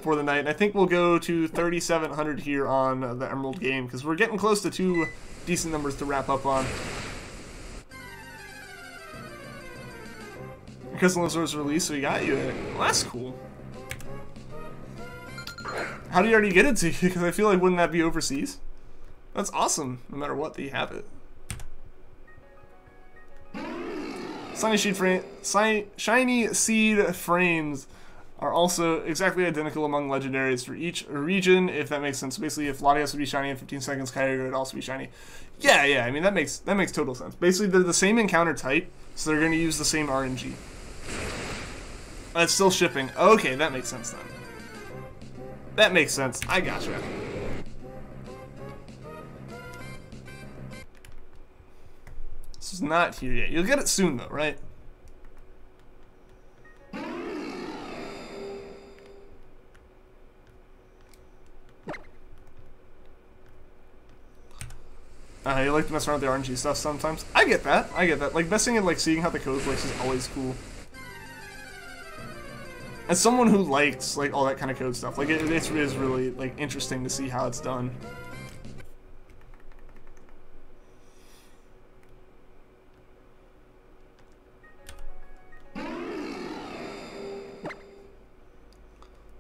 [SPEAKER 1] for the night. And I think we'll go to 3,700 here on the Emerald game, because we're getting close to 2 decent numbers to wrap up on. Crystal was released, so we got you it. Well, that's cool. How do you already get it to you? Because I feel like, wouldn't that be overseas? That's awesome, no matter what, that you have it. Shiny seed frames are also exactly identical among legendaries for each region, if that makes sense. Basically, if Latias would be shiny in 15 seconds, Kyogre would also be shiny. Yeah, I mean, that makes total sense. Basically, they're the same encounter type, so they're going to use the same RNG. It's still shipping. Okay, that makes sense then. That makes sense. I gotcha. This is not here yet. You'll get it soon, though, right? You like to mess around with the RNG stuff sometimes. I get that. Like, messing and like seeing how the code works is always cool. As someone who likes like all that kind of code stuff, like it is really like interesting to see how it's done.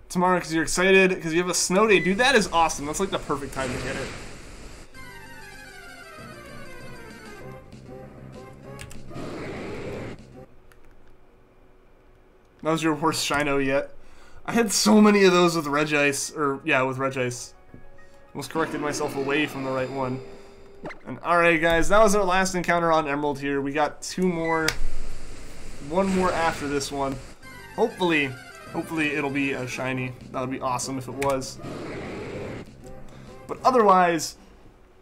[SPEAKER 1] Tomorrow, because you're excited, because you have a snow day. Dude, that is awesome. That's like the perfect time to get it. That was your worst Shino yet. I had so many of those with Regice, or yeah, with Regice. Almost corrected myself away from the right one. And alright guys, that was our last encounter on Emerald here. We got 2 more. 1 more after this one. Hopefully it'll be a shiny. That would be awesome if it was. But otherwise,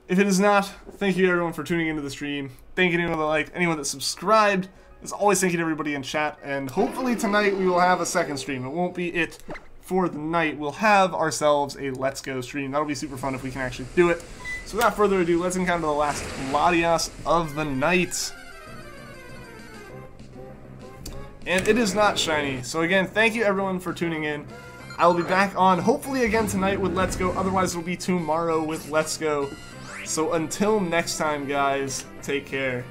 [SPEAKER 1] if it is not, thank you everyone for tuning into the stream. Thank you to anyone that liked, anyone that subscribed. As always, thank you to everybody in chat, and hopefully tonight we will have a second stream. It won't be it for the night. We'll have ourselves a Let's Go stream. That'll be super fun if we can actually do it. So without further ado, let's encounter the last Latias of the night. And it is not shiny. So again, thank you everyone for tuning in. I will be back on hopefully again tonight with Let's Go. Otherwise, it'll be tomorrow with Let's Go. So until next time, guys, take care.